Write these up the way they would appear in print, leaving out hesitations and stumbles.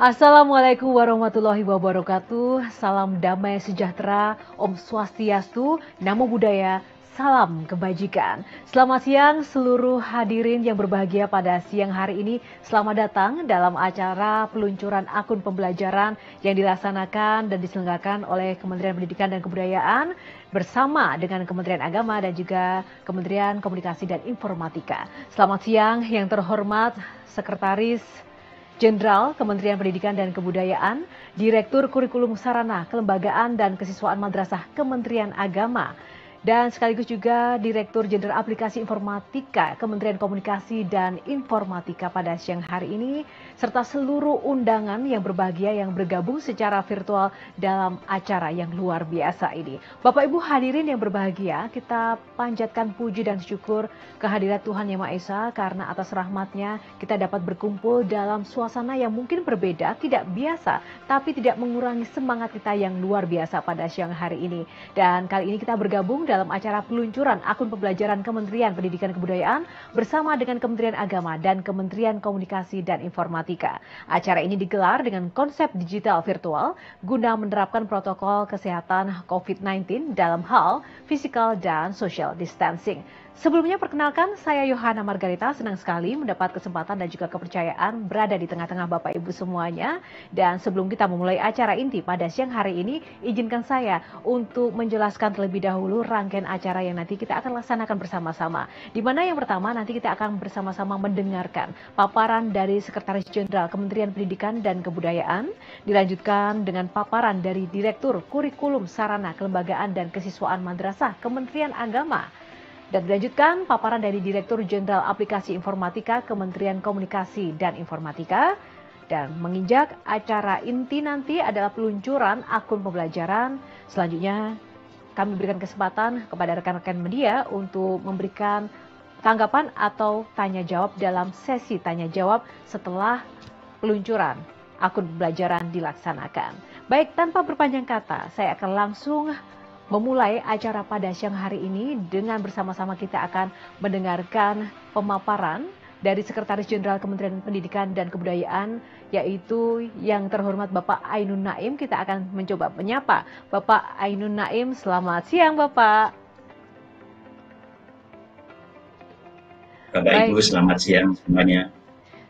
Assalamualaikum warahmatullahi wabarakatuh. Salam damai sejahtera, Om Swastiastu, Namo Buddhaya, salam kebajikan. Selamat siang seluruh hadirin yang berbahagia pada siang hari ini. Selamat datang dalam acara peluncuran akun pembelajaran yang dilaksanakan dan diselenggarakan oleh Kementerian Pendidikan dan Kebudayaan bersama dengan Kementerian Agama dan juga Kementerian Komunikasi dan Informatika. Selamat siang yang terhormat Sekretaris Jenderal Kementerian Pendidikan dan Kebudayaan, Direktur Kurikulum Sarana, Kelembagaan dan Kesiswaan Madrasah Kementerian Agama, dan sekaligus juga Direktur Jenderal Aplikasi Informatika Kementerian Komunikasi dan Informatika pada siang hari ini, serta seluruh undangan yang berbahagia yang bergabung secara virtual dalam acara yang luar biasa ini. Bapak Ibu hadirin yang berbahagia, kita panjatkan puji dan syukur kehadirat Tuhan Yang Maha Esa karena atas rahmat-Nya kita dapat berkumpul dalam suasana yang mungkin berbeda, tidak biasa, tapi tidak mengurangi semangat kita yang luar biasa pada siang hari ini. Dan kali ini kita bergabung dalam acara peluncuran akun pembelajaran Kementerian Pendidikan dan Kebudayaan bersama dengan Kementerian Agama dan Kementerian Komunikasi dan Informatika. Acara ini digelar dengan konsep digital virtual guna menerapkan protokol kesehatan COVID-19 dalam hal physical dan social distancing. Sebelumnya perkenalkan, saya Yohana Margarita, senang sekali mendapat kesempatan dan juga kepercayaan berada di tengah-tengah Bapak Ibu semuanya. Dan sebelum kita memulai acara inti pada siang hari ini, izinkan saya untuk menjelaskan terlebih dahulu rangkaian acara yang nanti kita akan laksanakan bersama-sama. Di mana yang pertama nanti kita akan bersama-sama mendengarkan paparan dari Sekretaris Jenderal Kementerian Pendidikan dan Kebudayaan, dilanjutkan dengan paparan dari Direktur Kurikulum Sarana, Kelembagaan dan Kesiswaan Madrasah Kementerian Agama, dan dilanjutkan paparan dari Direktur Jenderal Aplikasi Informatika Kementerian Komunikasi dan Informatika. Dan menginjak acara inti nanti adalah peluncuran akun pembelajaran. Selanjutnya kami berikan kesempatan kepada rekan-rekan media untuk memberikan tanggapan atau tanya jawab dalam sesi tanya jawab setelah peluncuran akun pembelajaran dilaksanakan. Baik, tanpa berpanjang kata, saya akan langsung memulai acara pada siang hari ini dengan bersama-sama kita akan mendengarkan pemaparan dari Sekretaris Jenderal Kementerian Pendidikan dan Kebudayaan, yaitu yang terhormat Bapak Ainun Naim. Kita akan mencoba menyapa Bapak Ainun Naim. Selamat siang Bapak. Bapak Ibu, selamat siang semuanya.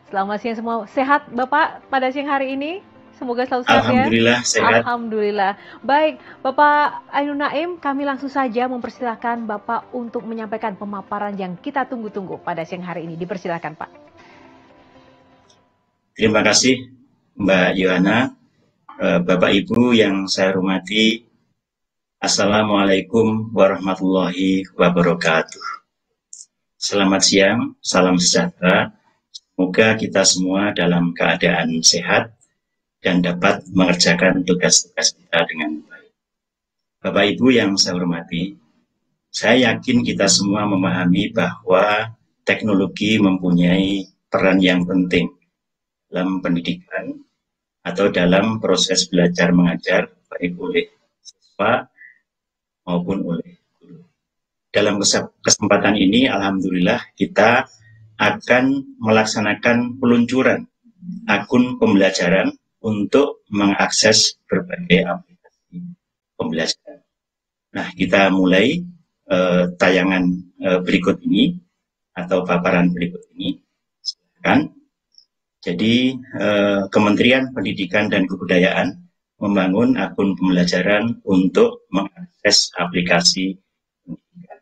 Selamat siang semua. Sehat Bapak pada siang hari ini? Semoga selalu sehat. Alhamdulillah ya. sehat. Alhamdulillah. Baik, Bapak Ainun Naim, kami langsung saja mempersilahkan Bapak untuk menyampaikan pemaparan yang kita tunggu-tunggu pada siang hari ini. Dipersilahkan, Pak. Terima kasih Mbak Yohana. Bapak Ibu yang saya hormati, Assalamualaikum warahmatullahi wabarakatuh. Selamat siang, salam sejahtera. Semoga kita semua dalam keadaan sehat dan dapat mengerjakan tugas-tugas kita dengan baik. Bapak Ibu yang saya hormati, saya yakin kita semua memahami bahwa teknologi mempunyai peran yang penting dalam pendidikan atau dalam proses belajar mengajar, baik oleh siswa maupun oleh guru. Dalam kesempatan ini, alhamdulillah kita akan melaksanakan peluncuran akun pembelajaran untuk mengakses berbagai aplikasi pembelajaran. Nah, kita mulai tayangan berikut ini atau paparan berikut ini. Silakan. Jadi, Kementerian Pendidikan dan Kebudayaan membangun akun pembelajaran untuk mengakses aplikasi pendidikan.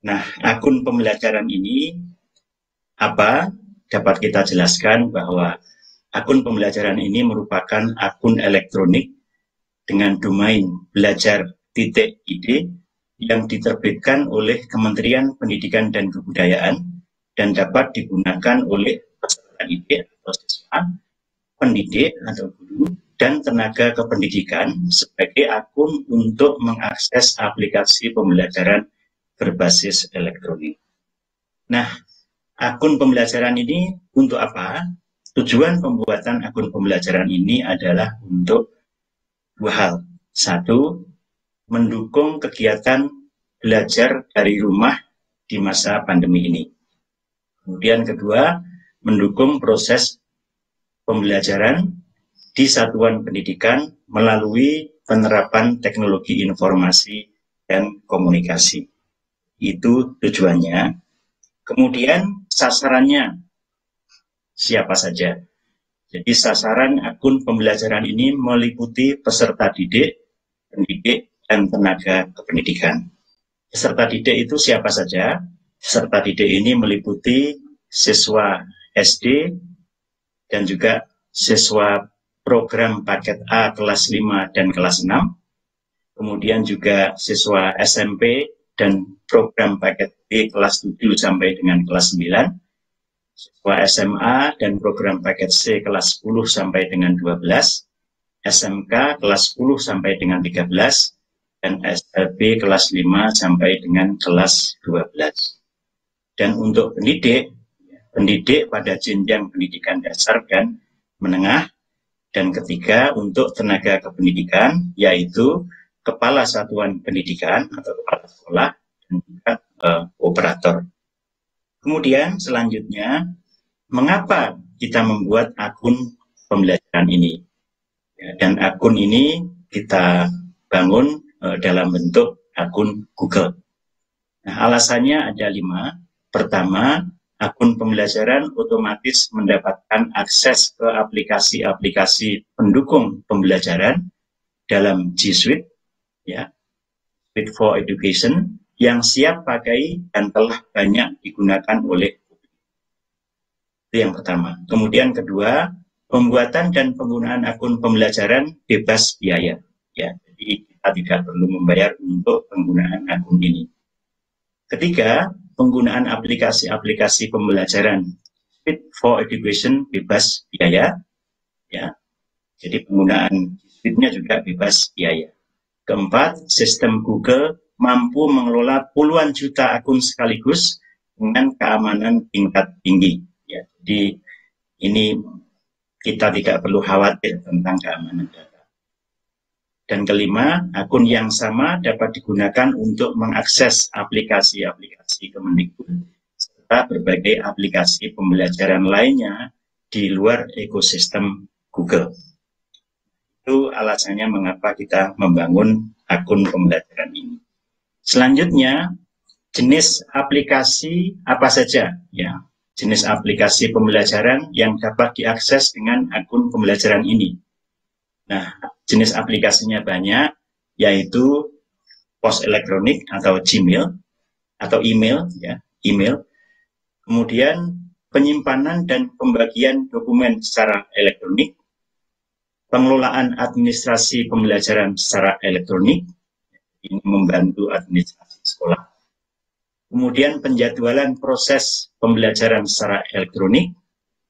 Nah, akun pembelajaran ini apa? Dapat kita jelaskan bahwa akun pembelajaran ini merupakan akun elektronik dengan domain belajar.id yang diterbitkan oleh Kementerian Pendidikan dan Kebudayaan dan dapat digunakan oleh peserta didik atau siswa, pendidik atau guru, dan tenaga kependidikan sebagai akun untuk mengakses aplikasi pembelajaran berbasis elektronik. Nah, akun pembelajaran ini untuk apa? Tujuan pembuatan akun pembelajaran ini adalah untuk dua hal. Satu, mendukung kegiatan belajar dari rumah di masa pandemi ini. Kemudian kedua, mendukung proses pembelajaran di satuan pendidikan melalui penerapan teknologi informasi dan komunikasi. Itu tujuannya. Kemudian sasarannya siapa saja. Jadi sasaran akun pembelajaran ini meliputi peserta didik, pendidik, dan tenaga kependidikan. Peserta didik itu siapa saja? Peserta didik ini meliputi siswa SD dan juga siswa program paket A kelas 5 dan kelas 6, kemudian juga siswa SMP dan program paket B kelas 7 sampai dengan kelas 9, siswa SMA dan program paket C kelas 10 sampai dengan 12, SMK kelas 10 sampai dengan 13, dan SLB kelas 5 sampai dengan kelas 12. Dan untuk pendidik pada jenjang pendidikan dasar dan menengah, dan ketiga untuk tenaga kependidikan, yaitu kepala satuan pendidikan atau kepala sekolah dan juga operator. Kemudian selanjutnya, mengapa kita membuat akun pembelajaran ini? Dan akun ini kita bangun dalam bentuk akun Google. Nah, alasannya ada 5. Pertama, akun pembelajaran otomatis mendapatkan akses ke aplikasi-aplikasi pendukung pembelajaran dalam G Suite, ya, Suite for Education, yang siap pakai dan telah banyak digunakan oleh publik. Itu yang pertama. Kemudian kedua, pembuatan dan penggunaan akun pembelajaran bebas biaya. Ya, jadi kita tidak perlu membayar untuk penggunaan akun ini. Ketiga, penggunaan aplikasi-aplikasi pembelajaran Suite for Education bebas biaya. Ya, jadi penggunaan Suite-nya juga bebas biaya. Keempat, sistem Google mampu mengelola puluhan juta akun sekaligus dengan keamanan tingkat tinggi. Ya, jadi ini kita tidak perlu khawatir tentang keamanan data. Dan kelima, akun yang sama dapat digunakan untuk mengakses aplikasi-aplikasi Kemendikbud serta berbagai aplikasi pembelajaran lainnya di luar ekosistem Google. Itu alasannya mengapa kita membangun akun pembelajaran ini. Selanjutnya, jenis aplikasi apa saja? Ya, jenis aplikasi pembelajaran yang dapat diakses dengan akun pembelajaran ini. Nah, jenis aplikasinya banyak, yaitu pos elektronik atau Gmail atau email, ya, email. Kemudian penyimpanan dan pembagian dokumen secara elektronik, pengelolaan administrasi pembelajaran secara elektronik, ini membantu administrasi sekolah. Kemudian penjadwalan proses pembelajaran secara elektronik,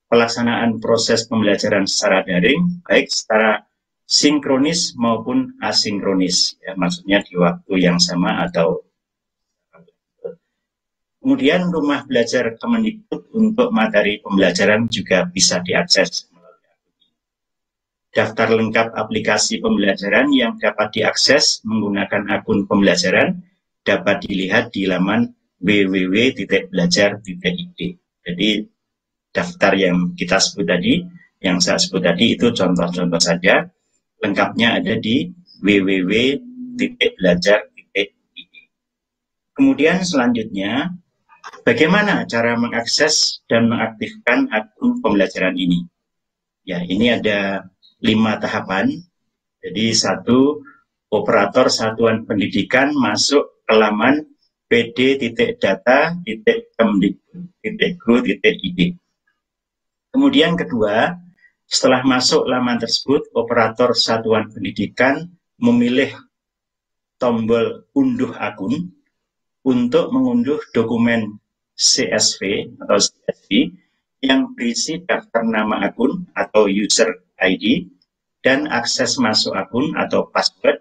pelaksanaan proses pembelajaran secara daring, baik secara sinkronis maupun asinkronis, ya, maksudnya di waktu yang sama atau. Kemudian rumah belajar Kemendikbud untuk materi pembelajaran juga bisa diakses. Daftar lengkap aplikasi pembelajaran yang dapat diakses menggunakan akun pembelajaran dapat dilihat di laman www.belajar.id. Jadi daftar yang kita sebut tadi, yang saya sebut tadi itu contoh-contoh saja. Lengkapnya ada di www.belajar.id. Kemudian selanjutnya, bagaimana cara mengakses dan mengaktifkan akun pembelajaran ini? Ya, ini ada 5 tahapan. Jadi 1, operator satuan pendidikan masuk ke laman pd.data.kemdikbud.go.id. Kemudian kedua, setelah masuk laman tersebut, operator satuan pendidikan memilih tombol unduh akun untuk mengunduh dokumen CSV atau CSV yang berisi daftar nama akun atau user ID dan akses masuk akun atau password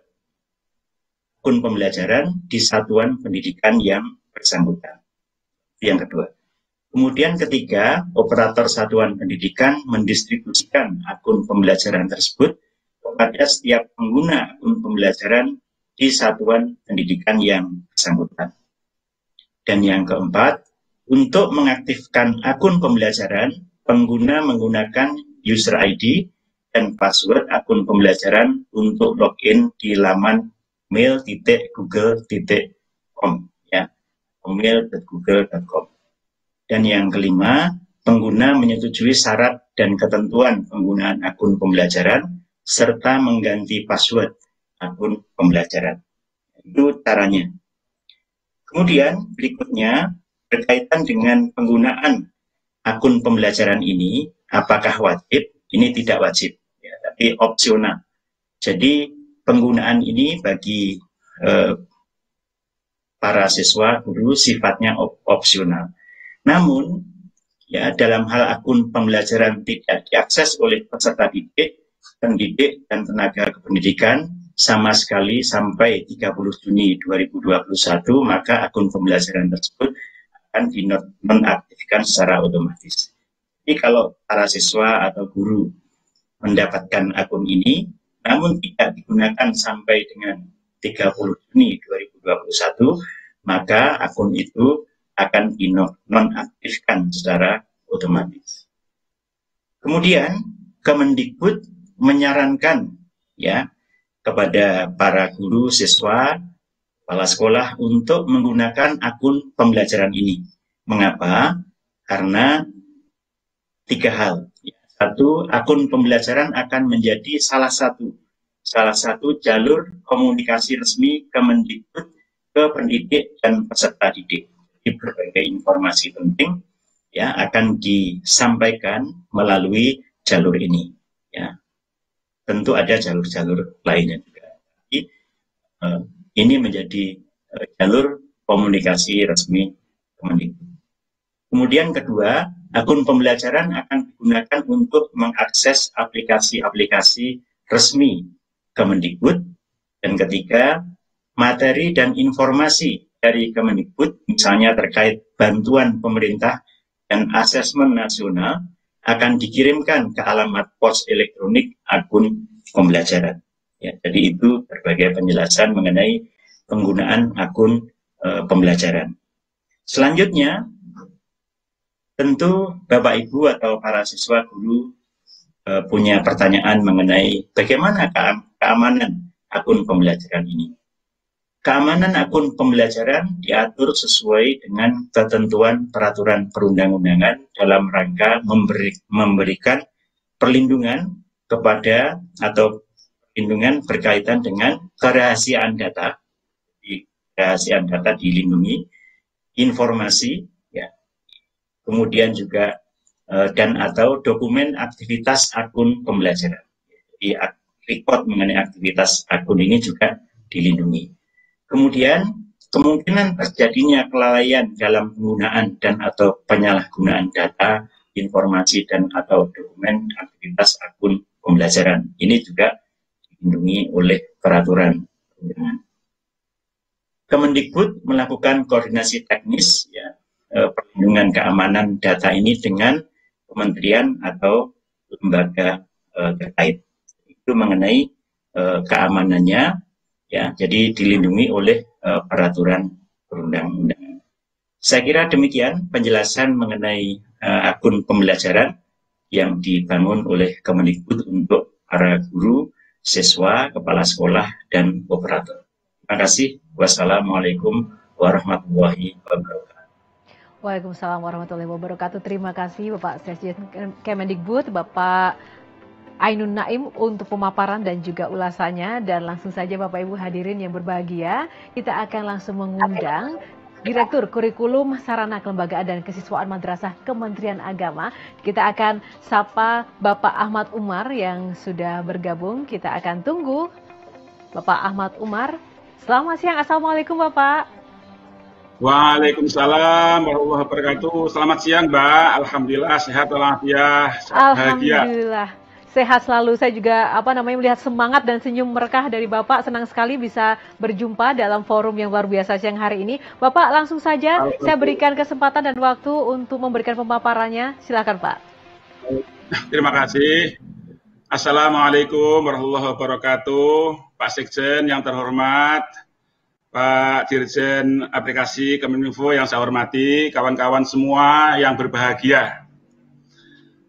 akun pembelajaran di satuan pendidikan yang bersangkutan. Yang kedua. Kemudian ketiga, operator satuan pendidikan mendistribusikan akun pembelajaran tersebut kepada setiap pengguna akun pembelajaran di satuan pendidikan yang bersangkutan. Dan yang keempat, untuk mengaktifkan akun pembelajaran, pengguna menggunakan user ID dan password akun pembelajaran untuk login di laman mail.google.com ya, mail.google.com. Dan yang kelima, pengguna menyetujui syarat dan ketentuan penggunaan akun pembelajaran serta mengganti password akun pembelajaran. Itu caranya. Kemudian berikutnya berkaitan dengan penggunaan akun pembelajaran ini, apakah wajib? Ini tidak wajib, ya, tapi opsional. Jadi penggunaan ini bagi para siswa, guru sifatnya opsional. Namun, ya dalam hal akun pembelajaran tidak diakses oleh peserta didik, pendidik, dan tenaga kependidikan sama sekali sampai 30 Juni 2021, maka akun pembelajaran tersebut akan dinonaktifkan secara otomatis. Jadi kalau para siswa atau guru mendapatkan akun ini, namun tidak digunakan sampai dengan 30 Juni 2021, maka akun itu akan dinonaktifkan secara otomatis. Kemudian Kemendikbud menyarankan ya kepada para guru, siswa, kepala sekolah untuk menggunakan akun pembelajaran ini. Mengapa? Karena 3 hal. Satu, akun pembelajaran akan menjadi salah satu jalur komunikasi resmi Kemendikbud ke pendidik dan peserta didik. Jadi berbagai informasi penting ya akan disampaikan melalui jalur ini. Ya, tentu ada jalur-jalur lainnya juga. Jadi, ini menjadi jalur komunikasi resmi Kemendikbud. Kemudian kedua, akun pembelajaran akan digunakan untuk mengakses aplikasi-aplikasi resmi Kemendikbud. Dan ketiga, materi dan informasi dari Kemendikbud, misalnya terkait bantuan pemerintah dan asesmen nasional, akan dikirimkan ke alamat pos elektronik akun pembelajaran. Ya, jadi itu berbagai penjelasan mengenai penggunaan akun pembelajaran. Selanjutnya, tentu Bapak Ibu atau para siswa guru punya pertanyaan mengenai bagaimana keamanan akun pembelajaran ini. Keamanan akun pembelajaran diatur sesuai dengan ketentuan peraturan perundang-undangan dalam rangka memberikan perlindungan kepada atau perlindungan berkaitan dengan kerahasiaan data. Kerahasiaan data dilindungi, informasi, ya, kemudian juga dan atau dokumen aktivitas akun pembelajaran. Jadi record mengenai aktivitas akun ini juga dilindungi. Kemudian kemungkinan terjadinya kelalaian dalam penggunaan dan atau penyalahgunaan data, informasi dan atau dokumen aktivitas akun pembelajaran. Ini juga dilindungi oleh peraturan perundangan. Kemendikbud melakukan koordinasi teknis ya, perlindungan keamanan data ini dengan kementerian atau lembaga terkait. Itu mengenai keamanannya ya, jadi dilindungi oleh peraturan perundang-undangan. Saya kira demikian penjelasan mengenai akun pembelajaran yang dibangun oleh Kemendikbud untuk para guru, siswa, kepala sekolah, dan operator. Terima kasih. Wassalamualaikum warahmatullahi wabarakatuh. Waalaikumsalam warahmatullahi wabarakatuh. Terima kasih Bapak Sekjen Kemendikbud, Bapak Ainun Naim untuk pemaparan dan juga ulasannya. Dan langsung saja Bapak Ibu hadirin yang berbahagia, kita akan langsung mengundang Direktur Kurikulum Sarana Kelembagaan dan Kesiswaan Madrasah Kementerian Agama. Kita akan sapa Bapak Ahmad Umar yang sudah bergabung. Kita akan tunggu Bapak Ahmad Umar. Selamat siang, Assalamualaikum Bapak. Waalaikumsalam warahmatullahi wabarakatuh. Selamat siang Mbak, Alhamdulillah sehat walafiat. Alhamdulillah sehat selalu. Saya juga melihat semangat dan senyum merkah dari Bapak. Senang sekali bisa berjumpa dalam forum yang luar biasa siang hari ini. Bapak langsung saja saya berikan kesempatan dan waktu untuk memberikan pemaparannya. Silakan Pak. Terima kasih. Assalamualaikum warahmatullahi wabarakatuh. Pak Sekjen yang terhormat, Pak Dirjen Aplikasi Kemeninfo yang saya hormati, kawan-kawan semua yang berbahagia.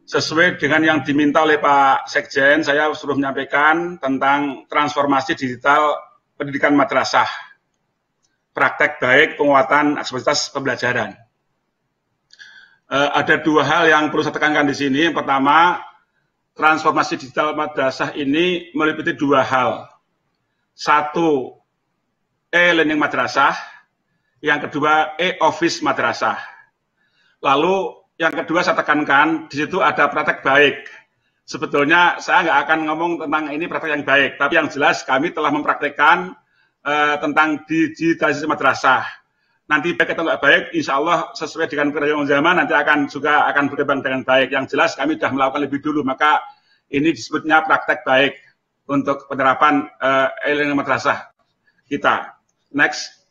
Sesuai dengan yang diminta oleh Pak Sekjen, saya suruh menyampaikan tentang transformasi digital pendidikan madrasah, praktek baik penguatan aktivitas pembelajaran. Ada dua hal yang perlu saya tekankan di sini. Yang pertama, transformasi digital madrasah ini meliputi dua hal. Satu, e-learning madrasah. Yang kedua, e-office madrasah. Lalu yang kedua saya tekankan, di situ ada praktek baik. Sebetulnya saya nggak akan ngomong tentang ini praktek yang baik, tapi yang jelas kami telah mempraktekkan tentang digitalisasi madrasah. Nanti baik atau nggak baik, insya Allah sesuai dengan perkembangan zaman nanti akan berkembang dengan baik. Yang jelas kami sudah melakukan lebih dulu, maka ini disebutnya praktek baik untuk penerapan e-learning madrasah kita. Next,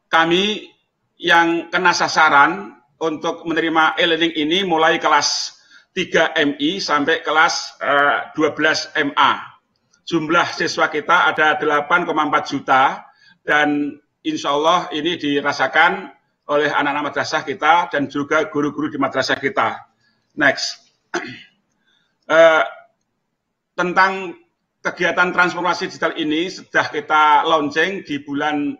kami yang kena sasaran untuk menerima e-learning ini mulai kelas 3 MI sampai kelas 12 MA. Jumlah siswa kita ada 8,4 juta dan insya Allah ini dirasakan oleh anak-anak madrasah kita dan juga guru-guru di madrasah kita. Next. Tentang kegiatan transformasi digital ini sudah kita launching di bulan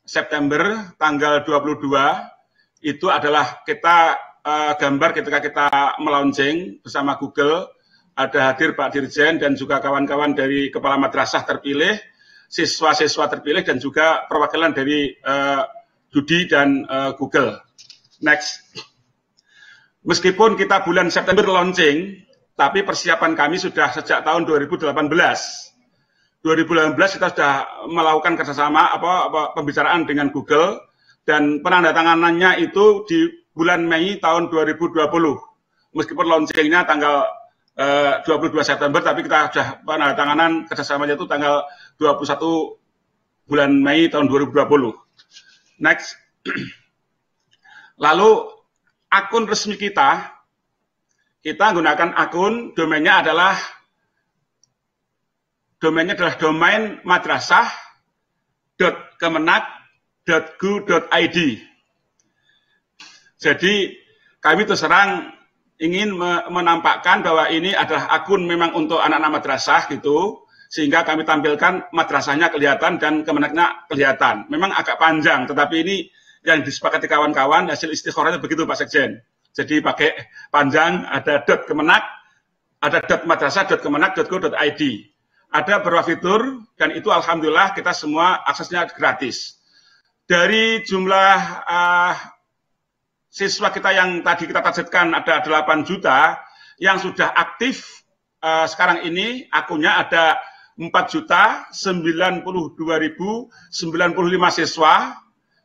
September tanggal 22. Itu adalah kita gambar ketika kita melaunching bersama Google. Ada hadir Pak Dirjen dan juga kawan-kawan dari kepala madrasah terpilih, siswa-siswa terpilih dan juga perwakilan dari Dudi dan Google. Next. Meskipun kita bulan September launching, tapi persiapan kami sudah sejak tahun 2018. 2018 kita sudah melakukan kerjasama pembicaraan dengan Google dan penandatanganannya itu di bulan Mei tahun 2020. Meskipun launchingnya tanggal 22 September, tapi kita sudah penandatanganan kerjasamanya itu tanggal 21 bulan Mei tahun 2020. Next. Lalu akun resmi kita gunakan akun domainnya adalah domain madrasah.kemenak.go.id. Jadi kami terus terang ingin menampakkan bahwa ini adalah akun memang untuk anak-anak madrasah gitu, sehingga kami tampilkan madrasahnya kelihatan dan kemenaknya kelihatan. Memang agak panjang, tetapi ini yang disepakati kawan-kawan, hasil istikharahnya begitu Pak Sekjen. Jadi pakai panjang, ada .kemenak, ada .madrasah.kemenak.go.id. Ada beberapa fitur, dan itu alhamdulillah kita semua aksesnya gratis. Dari jumlah siswa kita yang tadi kita targetkan ada 8 juta, yang sudah aktif sekarang ini akunnya ada 4.092.095 siswa,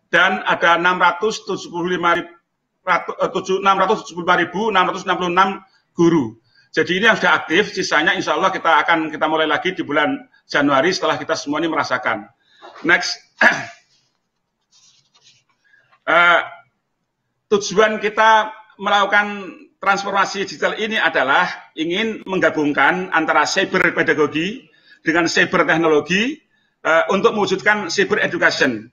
dan ada 675.666 guru. Jadi ini yang sudah aktif, sisanya insya Allah kita mulai lagi di bulan Januari setelah kita semua ini merasakan. Next. Tujuan kita melakukan transformasi digital ini adalah ingin menggabungkan antara cyber pedagogi dengan cyber teknologi untuk mewujudkan cyber education.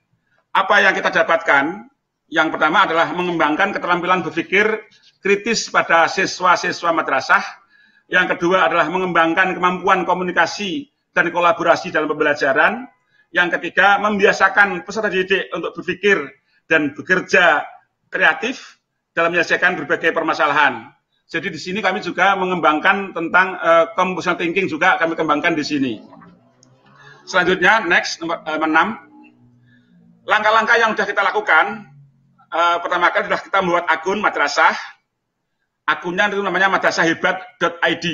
Apa yang kita dapatkan? Yang pertama adalah mengembangkan keterampilan berpikir kritis pada siswa-siswa madrasah. Yang kedua adalah mengembangkan kemampuan komunikasi dan kolaborasi dalam pembelajaran. Yang ketiga, membiasakan peserta didik untuk berpikir dan bekerja kreatif dalam menyelesaikan berbagai permasalahan. Jadi di sini kami juga mengembangkan tentang compositional thinking juga kami kembangkan di sini. Selanjutnya, next, nomor 6. Langkah-langkah yang sudah kita lakukan, pertama kali sudah kita membuat akun madrasah. Akunnya itu namanya madrasahhebat.id.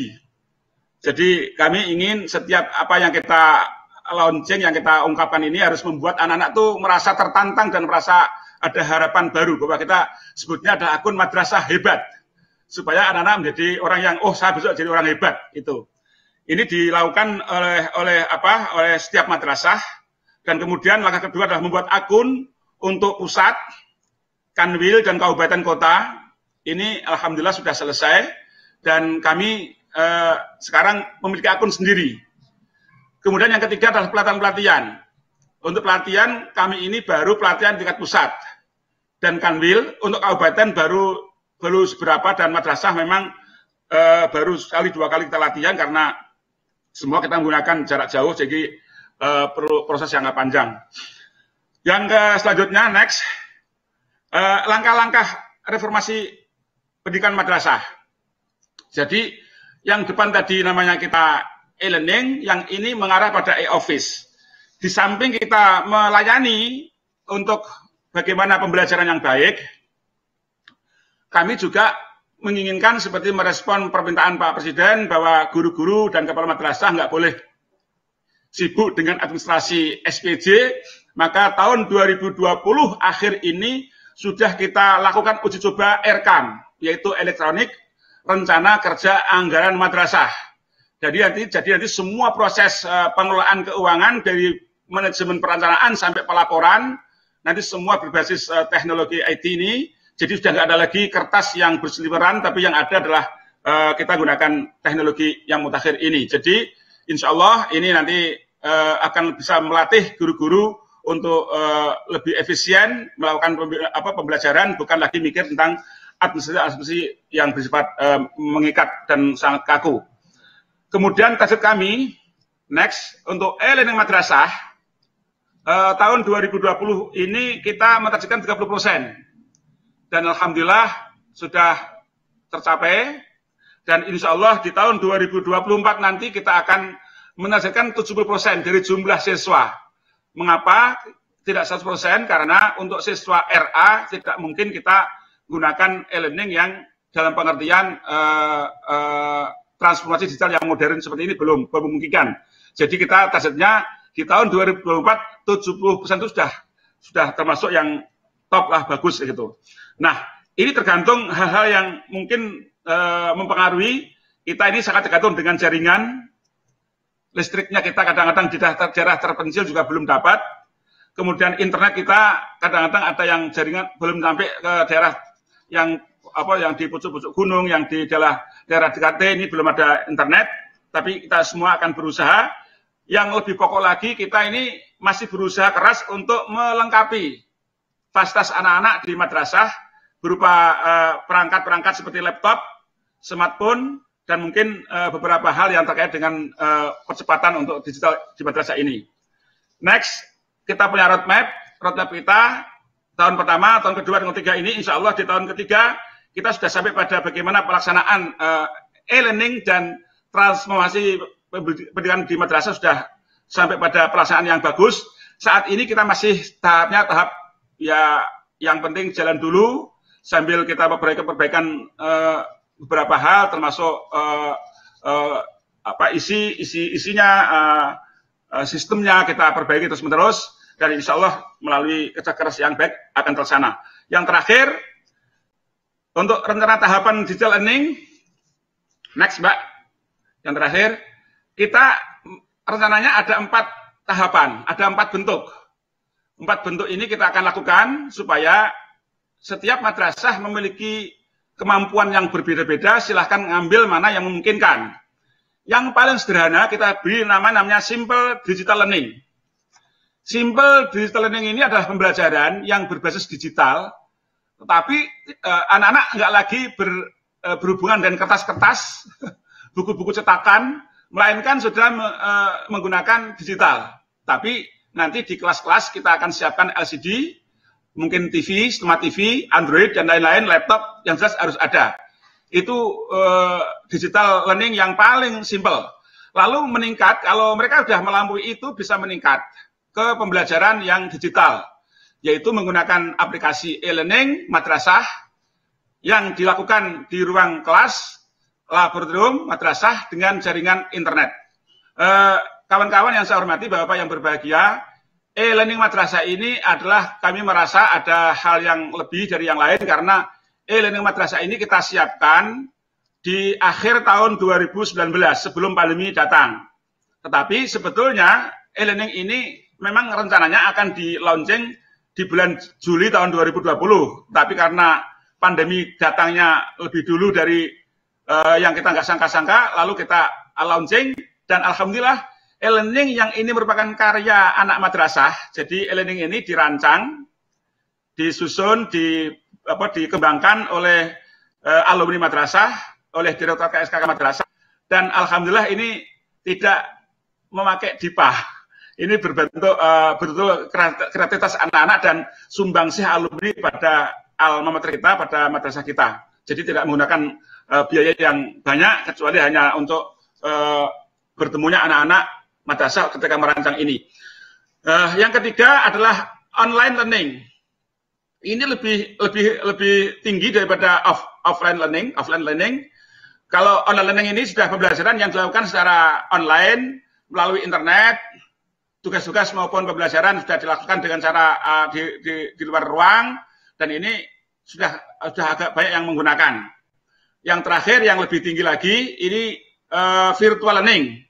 Jadi kami ingin setiap apa yang kita launching, yang kita ungkapkan ini harus membuat anak-anak tuh merasa tertantang dan merasa ada harapan baru bahwa kita sebutnya ada akun madrasah hebat supaya anak-anak menjadi orang yang saya besok jadi orang hebat itu. Ini dilakukan oleh setiap madrasah, dan kemudian langkah kedua adalah membuat akun untuk pusat, kanwil dan kabupaten kota. Ini alhamdulillah sudah selesai dan kami sekarang memiliki akun sendiri. Kemudian yang ketiga adalah pelatihan-pelatihan. Untuk pelatihan kami ini baru pelatihan tingkat pusat dan kanwil, untuk kabupaten baru baru seberapa, dan madrasah memang baru sekali 2 kali kita latihan karena semua kita menggunakan jarak jauh, jadi perlu proses yang agak panjang. Yang selanjutnya, next, langkah-langkah reformasi pendidikan madrasah. Jadi yang depan tadi namanya kita e-learning, yang ini mengarah pada e-office. Di samping kita melayani untuk bagaimana pembelajaran yang baik, kami juga menginginkan seperti merespon permintaan Pak Presiden bahwa guru-guru dan kepala madrasah nggak boleh sibuk dengan administrasi SPJ, maka tahun 2020 akhir ini sudah kita lakukan uji coba RKAM, yaitu elektronik rencana kerja anggaran madrasah. Jadi nanti semua proses pengelolaan keuangan dari manajemen perencanaan sampai pelaporan, nanti semua berbasis teknologi IT ini. Jadi sudah nggak ada lagi kertas yang berseliweran, tapi yang ada adalah kita gunakan teknologi yang mutakhir ini. Jadi insya Allah ini nanti akan bisa melatih guru-guru untuk lebih efisien melakukan pembelajaran, bukan lagi mikir tentang administrasi yang bersifat mengikat dan sangat kaku. Kemudian target kami, next, untuk e-learning madrasah, tahun 2020 ini kita mentargetkan 30%. Dan alhamdulillah sudah tercapai, dan insya Allah di tahun 2024 nanti kita akan menargetkan 70% dari jumlah siswa. Mengapa tidak 100%? Karena untuk siswa RA tidak mungkin kita gunakan e-learning yang dalam pengertian transformasi digital yang modern seperti ini belum memungkinkan. Jadi kita targetnya di tahun 2024 70% itu sudah termasuk yang top lah, bagus gitu. Nah, ini tergantung hal-hal yang mungkin mempengaruhi kita. Ini sangat tergantung dengan jaringan listriknya, kita kadang-kadang di daerah terpencil juga belum dapat. Kemudian internet kita kadang-kadang ada yang jaringan belum sampai ke daerah yang di pucuk-pucuk gunung, yang di daerah DKT ini belum ada internet. Tapi kita semua akan berusaha. Yang lebih pokok lagi, kita ini masih berusaha keras untuk melengkapi fasilitas anak-anak di madrasah berupa perangkat-perangkat seperti laptop, smartphone, dan mungkin beberapa hal yang terkait dengan percepatan untuk digital di madrasah ini. Next, kita punya roadmap kita tahun pertama, tahun kedua, dan ketiga ini, insya Allah di tahun ketiga kita sudah sampai pada bagaimana pelaksanaan e-learning dan transformasi pendidikan di madrasah sudah sampai pada pelaksanaan yang bagus. Saat ini kita masih tahap ya yang penting jalan dulu sambil kita perbaikan beberapa hal, termasuk isinya, sistemnya kita perbaiki terus menerus, dan insya Allah melalui kerja keras yang baik akan terlaksana. Yang terakhir, untuk rencana tahapan digital learning, next Mbak, yang terakhir, kita rencananya ada 4 tahapan, ada 4 bentuk. 4 bentuk ini kita akan lakukan supaya setiap madrasah memiliki kemampuan yang berbeda-beda, silahkan ngambil mana yang memungkinkan. Yang paling sederhana kita beri namanya Simple Digital Learning. Simple Digital Learning ini adalah pembelajaran yang berbasis digital, tetapi anak-anak nggak lagi berhubungan dengan kertas-kertas, buku-buku cetakan, melainkan sudah menggunakan digital. Tapi nanti di kelas-kelas kita akan siapkan LCD, mungkin TV, smart TV, Android, dan lain-lain, laptop, yang jelas harus ada. Itu digital learning yang paling simple. Lalu meningkat, kalau mereka sudah melampaui itu, bisa meningkat ke pembelajaran yang digital, yaitu menggunakan aplikasi e-learning madrasah yang dilakukan di ruang kelas, laboratorium madrasah dengan jaringan internet. Kawan-kawan yang saya hormati, Bapak yang berbahagia, e-learning madrasah ini adalah kami merasa ada hal yang lebih dari yang lain, karena e-learning madrasah ini kita siapkan di akhir tahun 2019 sebelum pandemi datang. Tetapi sebetulnya e-learning ini memang rencananya akan di-launching di bulan Juli tahun 2020. Tapi karena pandemi datangnya lebih dulu dari yang kita nggak sangka-sangka, lalu kita launching, dan alhamdulillah e-learning yang ini merupakan karya anak madrasah. Jadi e-learning ini dirancang, disusun, dikembangkan oleh alumni madrasah oleh Direktorat KSKK Madrasah, dan alhamdulillah ini tidak memakai dipah. Ini berbentuk betul kreativitas anak-anak dan sumbangsih alumni pada alma mater kita, pada madrasah kita. Jadi tidak menggunakan biaya yang banyak, kecuali hanya untuk bertemunya anak-anak madrasah ketika merancang ini. Yang ketiga adalah online learning. Ini lebih tinggi daripada offline learning. Kalau online learning ini sudah pembelajaran yang dilakukan secara online melalui internet. Tugas-tugas maupun pembelajaran sudah dilakukan dengan cara di luar ruang, dan ini sudah agak banyak yang menggunakan. Yang terakhir yang lebih tinggi lagi ini virtual learning.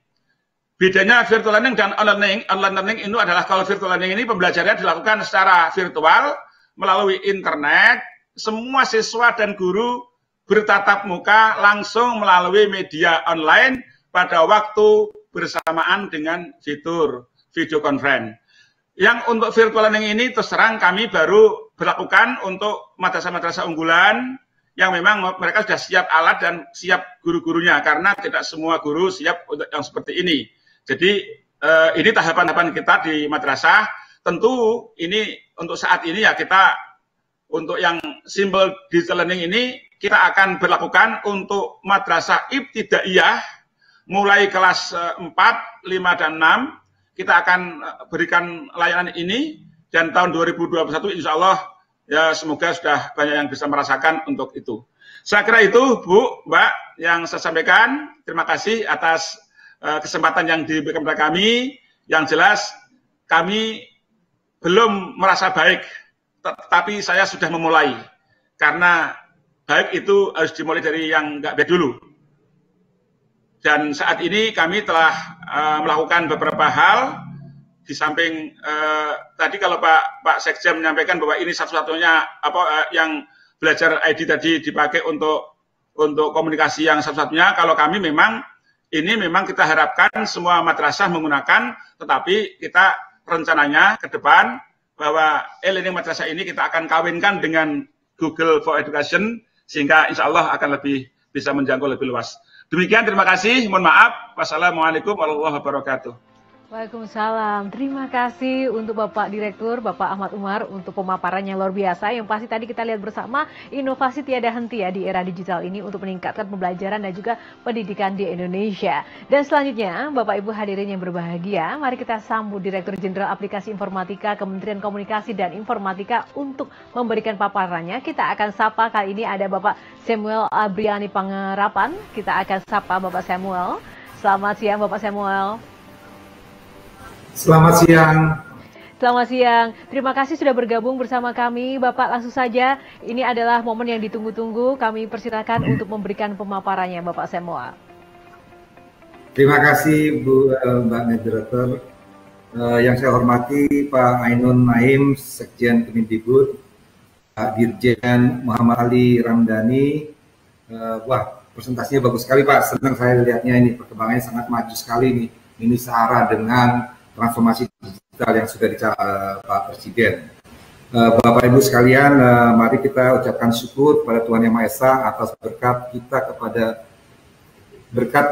Bedanya virtual learning dan online learning itu adalah kalau virtual learning ini pembelajarannya dilakukan secara virtual melalui internet, semua siswa dan guru bertatap muka langsung melalui media online pada waktu bersamaan dengan fitur video conference. Yang untuk virtual learning ini terus terang kami baru berlakukan untuk madrasah-madrasah unggulan yang memang mereka sudah siap alat dan siap guru-gurunya, karena tidak semua guru siap untuk yang seperti ini. Jadi ini tahapan-tahapan kita di madrasah. Tentu ini untuk saat ini ya kita untuk yang simple digital learning ini kita akan berlakukan untuk madrasah ibtidaiyah mulai kelas 4, 5, dan 6. Kita akan berikan layanan ini, dan tahun 2021 insya Allah ya semoga sudah banyak yang bisa merasakan untuk itu. Saya kira itu Bu, Mbak yang saya sampaikan. Terima kasih atas kesempatan yang diberikan kepada kami. Yang jelas kami belum merasa baik, tetapi saya sudah memulai. Karena baik itu harus dimulai dari yang nggak baik dulu. Dan saat ini kami telah melakukan beberapa hal, di samping tadi kalau Pak Sekjen menyampaikan bahwa ini satu-satunya yang belajar ID tadi dipakai untuk komunikasi yang satu-satunya. Kalau kami memang kita harapkan semua madrasah menggunakan, tetapi kita rencananya ke depan bahwa e-learning madrasah ini kita akan kawinkan dengan Google for Education, sehingga insya Allah akan lebih bisa menjangkau lebih luas. Demikian, terima kasih. Mohon maaf. Wassalamualaikum warahmatullahi wabarakatuh. Waalaikumsalam. Terima kasih untuk Bapak Direktur, Bapak Ahmad Umar, untuk pemaparannya luar biasa. Yang pasti tadi kita lihat bersama, inovasi tiada henti ya di era digital ini untuk meningkatkan pembelajaran dan juga pendidikan di Indonesia. Dan selanjutnya, Bapak Ibu hadirin yang berbahagia, mari kita sambut Direktur Jenderal Aplikasi Informatika Kementerian Komunikasi dan Informatika untuk memberikan paparannya. Kita akan sapa, kali ini ada Bapak Samuel Abriani Pangerapan. Kita akan sapa Bapak Samuel. Selamat siang Bapak Samuel. Selamat siang. Selamat siang. Terima kasih sudah bergabung bersama kami, Bapak. Langsung saja, ini adalah momen yang ditunggu-tunggu. Kami persilakan untuk memberikan pemaparannya, Bapak Samuel. Terima kasih, Bu Mbak Moderator. Yang saya hormati Pak Ainun Naim, Sekjen Kemendikbud, Pak Dirjen Muhammad Ali Ramdhani. Wah, presentasinya bagus sekali, Pak. Senang saya lihatnya ini, perkembangannya sangat maju sekali nih. Ini searah dengan transformasi digital yang sudah dicapai Pak Presiden. Bapak Ibu sekalian, mari kita ucapkan syukur kepada Tuhan Yang Maha Esa atas berkat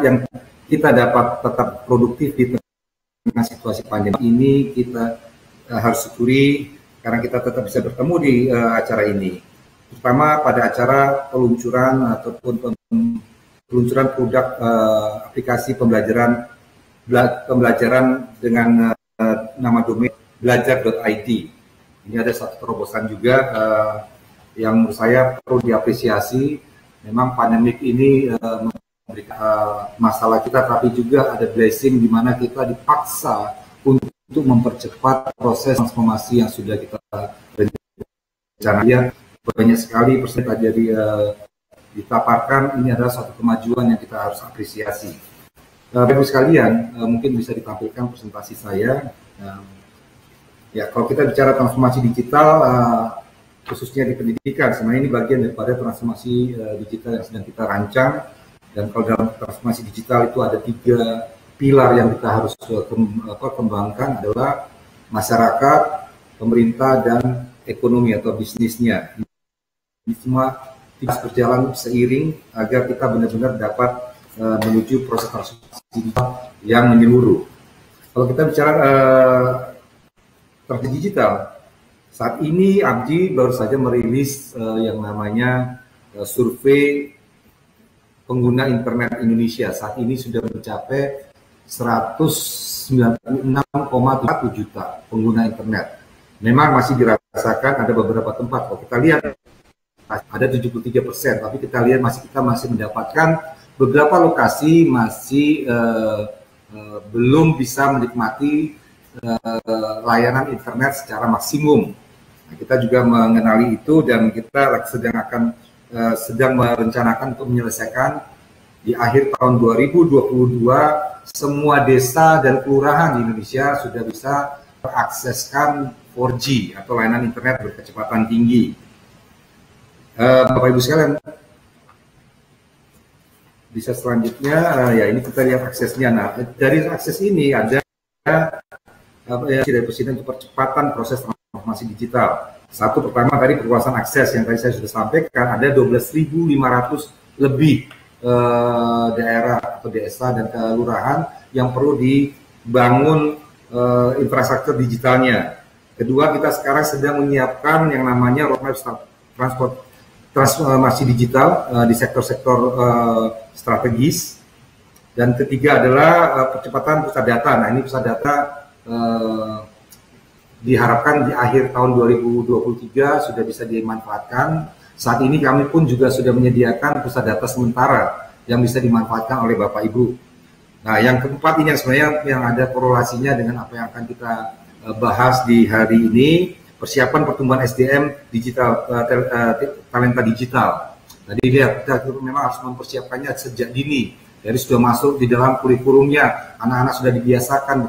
yang kita dapat tetap produktif di tengah situasi pandemi ini. Kita harus syukuri karena kita tetap bisa bertemu di acara ini, terutama pada acara peluncuran peluncuran produk aplikasi pembelajaran dengan nama domain belajar.id. Ini ada satu terobosan juga yang menurut saya perlu diapresiasi. Memang pandemik ini memberikan masalah kita, tapi juga ada blessing di mana kita dipaksa untuk mempercepat proses transformasi yang sudah kita rencanakan. Banyak sekali persen tadi ditaparkan, ini adalah satu kemajuan yang kita harus apresiasi. Bapak Ibu sekalian, mungkin bisa ditampilkan presentasi saya. Ya, kalau kita bicara transformasi digital, khususnya di pendidikan, sebenarnya ini bagian daripada transformasi digital yang sedang kita rancang. Dan kalau dalam transformasi digital itu ada 3 pilar yang kita harus kembangkan, adalah masyarakat, pemerintah, dan ekonomi atau bisnisnya. Ini semua kita berjalan seiring agar kita benar-benar dapat menuju proses transformasi digital yang menyeluruh. Kalau kita bicara transformasi digital, saat ini ABGI baru saja merilis yang namanya survei pengguna internet Indonesia. Saat ini sudah mencapai 196,7 juta pengguna internet. Memang masih dirasakan ada beberapa tempat. Kalau kita lihat ada 73%, tapi kita lihat kita masih mendapatkan beberapa lokasi masih belum bisa menikmati layanan internet secara maksimum. Nah, kita juga mengenali itu dan kita sedang merencanakan untuk menyelesaikan di akhir tahun 2022 semua desa dan kelurahan di Indonesia sudah bisa mengakseskan 4G atau layanan internet berkecepatan tinggi. Bapak Ibu sekalian, bisa selanjutnya ya ini kita lihat aksesnya. Nah, dari akses ini ada dari Presiden untuk percepatan proses transformasi digital. Satu pertama tadi perluasan akses yang tadi saya sudah sampaikan, ada 12.500 lebih daerah atau desa dan kelurahan yang perlu dibangun infrastruktur digitalnya. Kedua, kita sekarang sedang menyiapkan yang namanya roadmap transformasi digital di sektor-sektor strategis. Dan ketiga adalah percepatan pusat data. Nah, ini pusat data diharapkan di akhir tahun 2023 sudah bisa dimanfaatkan. Saat ini kami pun juga sudah menyediakan pusat data sementara yang bisa dimanfaatkan oleh Bapak Ibu. Nah, yang keempat ini yang sebenarnya yang ada korelasinya dengan apa yang akan kita bahas di hari ini, persiapan pertumbuhan SDM digital, talenta digital. Tadi lihat kita memang harus mempersiapkannya sejak dini. Jadi sudah masuk di dalam kurikulumnya, anak-anak sudah dibiasakan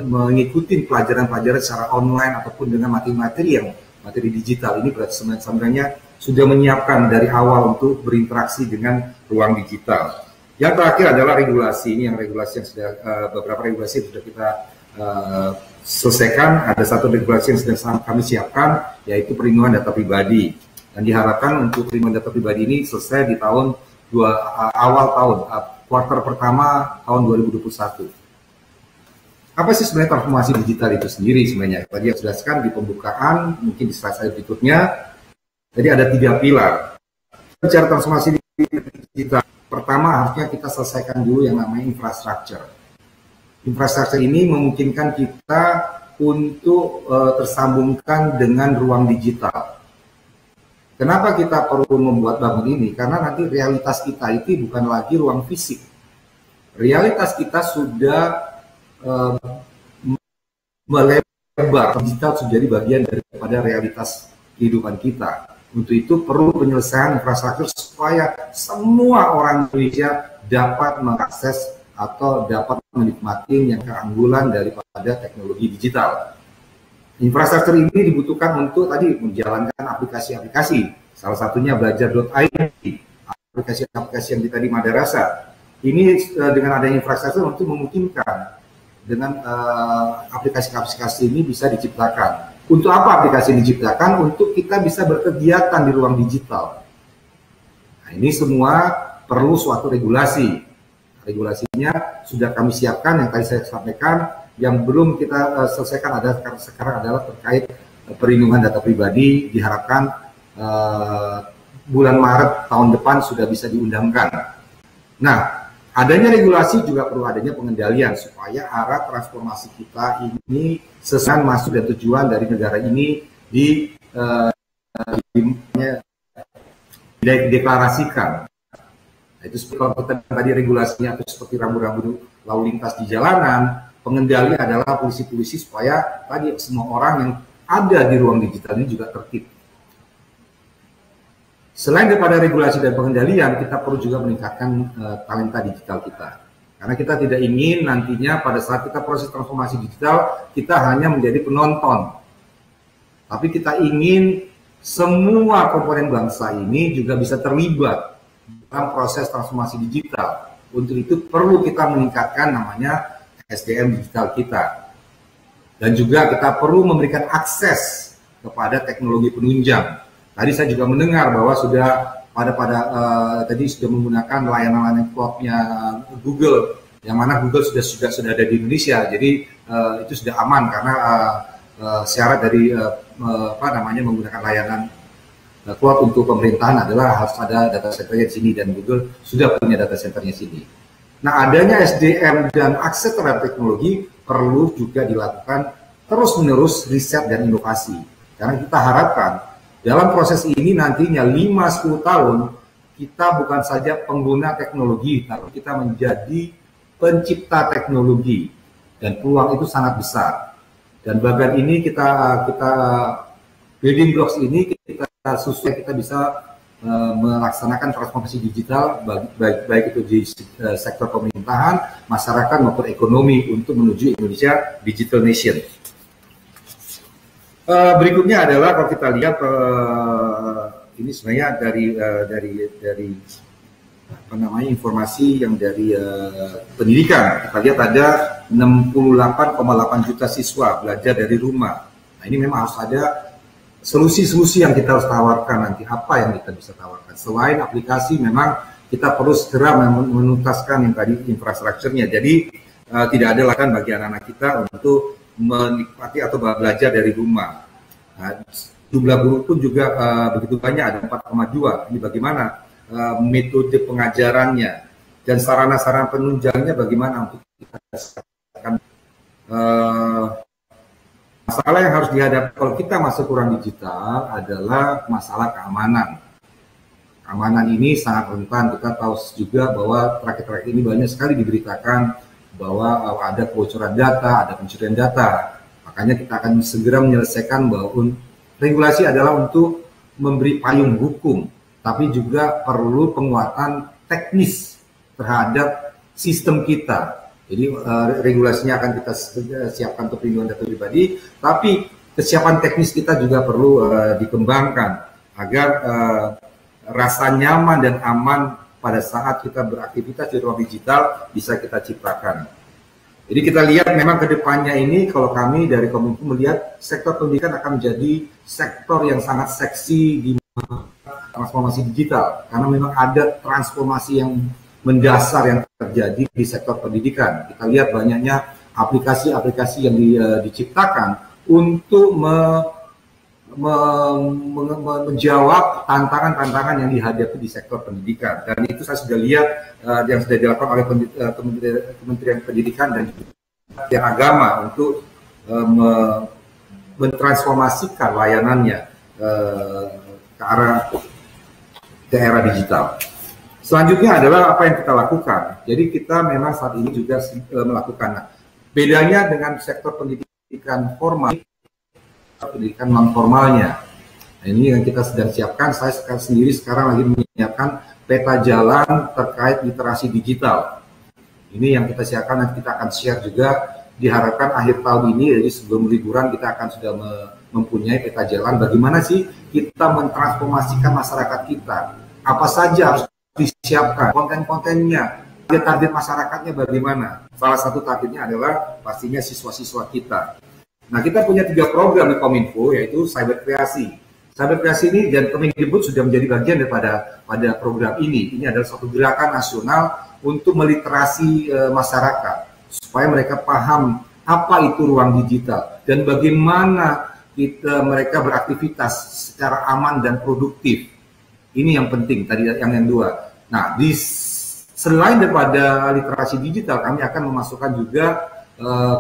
mengikuti pelajaran-pelajaran secara online ataupun dengan materi digital. Ini berarti sebenarnya sudah menyiapkan dari awal untuk berinteraksi dengan ruang digital. Yang terakhir adalah regulasi. Ini yang regulasi yang sudah beberapa regulasi yang sudah kita selesaikan. Ada satu regulasi yang sedang kami siapkan, yaitu perlindungan data pribadi. Dan diharapkan untuk perlindungan data pribadi ini selesai di awal tahun, kuartal pertama tahun 2021. Apa sih sebenarnya transformasi digital itu sendiri sebenarnya? Tadi yang sudah di pembukaan, mungkin di slide berikutnya. Jadi ada 3 pilar. Bicara transformasi digital, pertama harusnya kita selesaikan dulu yang namanya infrastruktur. Infrastruktur ini memungkinkan kita untuk tersambungkan dengan ruang digital. Kenapa kita perlu membuat bangun ini? Karena nanti realitas kita itu bukan lagi ruang fisik. Realitas kita sudah melebar, digital sudah jadi bagian daripada realitas kehidupan kita. Untuk itu perlu penyelesaian infrastruktur supaya semua orang Indonesia dapat mengakses atau dapat menikmati yang keunggulan daripada teknologi digital. Infrastruktur ini dibutuhkan untuk tadi menjalankan aplikasi-aplikasi. Salah satunya belajar.id, aplikasi-aplikasi yang tadi Madarasa. Ini dengan adanya infrastruktur untuk memungkinkan dengan aplikasi-aplikasi ini bisa diciptakan. Untuk apa aplikasi diciptakan? Untuk kita bisa berkegiatan di ruang digital. Nah, ini semua perlu suatu regulasi. Regulasinya sudah kami siapkan, yang tadi saya sampaikan. Yang belum kita selesaikan sekarang adalah terkait perlindungan data pribadi. Diharapkan bulan Maret tahun depan sudah bisa diundangkan. Nah, adanya regulasi juga perlu adanya pengendalian supaya arah transformasi kita ini sesuai masuk dan tujuan dari negara ini dideklarasikan. Itu seperti kalau kita tadi regulasinya itu seperti rambu-rambu lalu lintas di jalanan, pengendali adalah polisi-polisi supaya tadi semua orang yang ada di ruang digital ini juga tertib. Selain daripada regulasi dan pengendalian, kita perlu juga meningkatkan talenta digital kita. Karena kita tidak ingin nantinya pada saat kita proses transformasi digital, kita hanya menjadi penonton. Tapi kita ingin semua komponen bangsa ini juga bisa terlibat dalam proses transformasi digital. Untuk itu perlu kita meningkatkan namanya SDM digital kita. Dan juga kita perlu memberikan akses kepada teknologi penunjang. Tadi saya juga mendengar bahwa sudah tadi sudah menggunakan layanan cloud-nya Google, yang mana Google sudah ada di Indonesia. Jadi itu sudah aman karena syarat dari menggunakan layanan cloud untuk pemerintahan adalah harus ada data centernya di sini, dan Google sudah punya data centernya di sini. Nah, adanya SDM dan akses terhadap teknologi perlu juga dilakukan terus-menerus riset dan inovasi. Karena kita harapkan dalam proses ini nantinya 5-10 tahun kita bukan saja pengguna teknologi, tapi kita menjadi pencipta teknologi, dan peluang itu sangat besar. Dan bagian ini kita building blocks ini kita susun, kita bisa melaksanakan transformasi digital baik itu di sektor pemerintahan, masyarakat maupun ekonomi untuk menuju Indonesia digital nation. Berikutnya adalah kalau kita lihat ini sebenarnya dari informasi yang dari pendidikan. Kita lihat ada 68,8 juta siswa belajar dari rumah. Nah, ini memang harus ada solusi-solusi yang kita harus tawarkan nanti. Apa yang kita bisa tawarkan? Selain aplikasi, memang kita perlu segera menuntaskan yang tadi infrastrukturnya. Jadi tidak ada lagi bagi anak-anak kita untuk menikmati atau belajar dari rumah. Nah, jumlah guru pun juga begitu banyak, ada 4,2. Ini bagaimana metode pengajarannya dan sarana-sarana penunjangnya bagaimana untuk kita siapkan. Masalah yang harus dihadapi kalau kita masuk ke ruang digital adalah masalah keamanan. Keamanan ini sangat rentan. Kita tahu juga bahwa terakhir-terakhir ini banyak sekali diberitakan bahwa ada kebocoran data, ada pencurian data. Makanya kita akan segera menyelesaikan bahwa regulasi adalah untuk memberi payung hukum, tapi juga perlu penguatan teknis terhadap sistem kita. Jadi regulasinya akan kita siapkan untuk perlindungan data pribadi, tapi kesiapan teknis kita juga perlu dikembangkan agar rasa nyaman dan aman pada saat kita beraktivitas di ruang digital bisa kita ciptakan. Jadi kita lihat memang ke depannya ini, kalau kami dari Kominfo melihat sektor pendidikan akan menjadi sektor yang sangat seksi di transformasi digital, karena memang ada transformasi yang mendasar yang terjadi di sektor pendidikan. Kita lihat banyaknya aplikasi-aplikasi yang diciptakan untuk menjawab tantangan-tantangan yang dihadapi di sektor pendidikan. Dan itu saya sudah lihat yang sudah dilakukan oleh Kementerian Pendidikan dan Kementerian Agama untuk mentransformasikan layanannya ke arah era digital. Selanjutnya adalah apa yang kita lakukan. Jadi kita memang saat ini juga melakukan. Nah, bedanya dengan sektor pendidikan formal, pendidikan non formalnya. Nah, ini yang kita sedang siapkan. Saya sendiri sekarang lagi menyiapkan peta jalan terkait literasi digital. Ini yang kita siapkan, nanti kita akan share juga. Diharapkan akhir tahun ini, jadi sebelum liburan kita akan sudah mempunyai peta jalan. Bagaimana sih kita mentransformasikan masyarakat kita? Apa saja harus disiapkan, konten-kontennya, target masyarakatnya bagaimana. Salah satu targetnya adalah pastinya siswa-siswa kita. Nah, kita punya 3 program di Kominfo, yaitu Cyber Kreasi. Cyber Kreasi ini dan Kemendikbud sudah menjadi bagian daripada program ini. Ini adalah suatu gerakan nasional untuk meliterasi masyarakat, supaya mereka paham apa itu ruang digital dan bagaimana mereka beraktivitas secara aman dan produktif. Ini yang penting tadi, yang dua. Nah, selain daripada literasi digital, kami akan memasukkan juga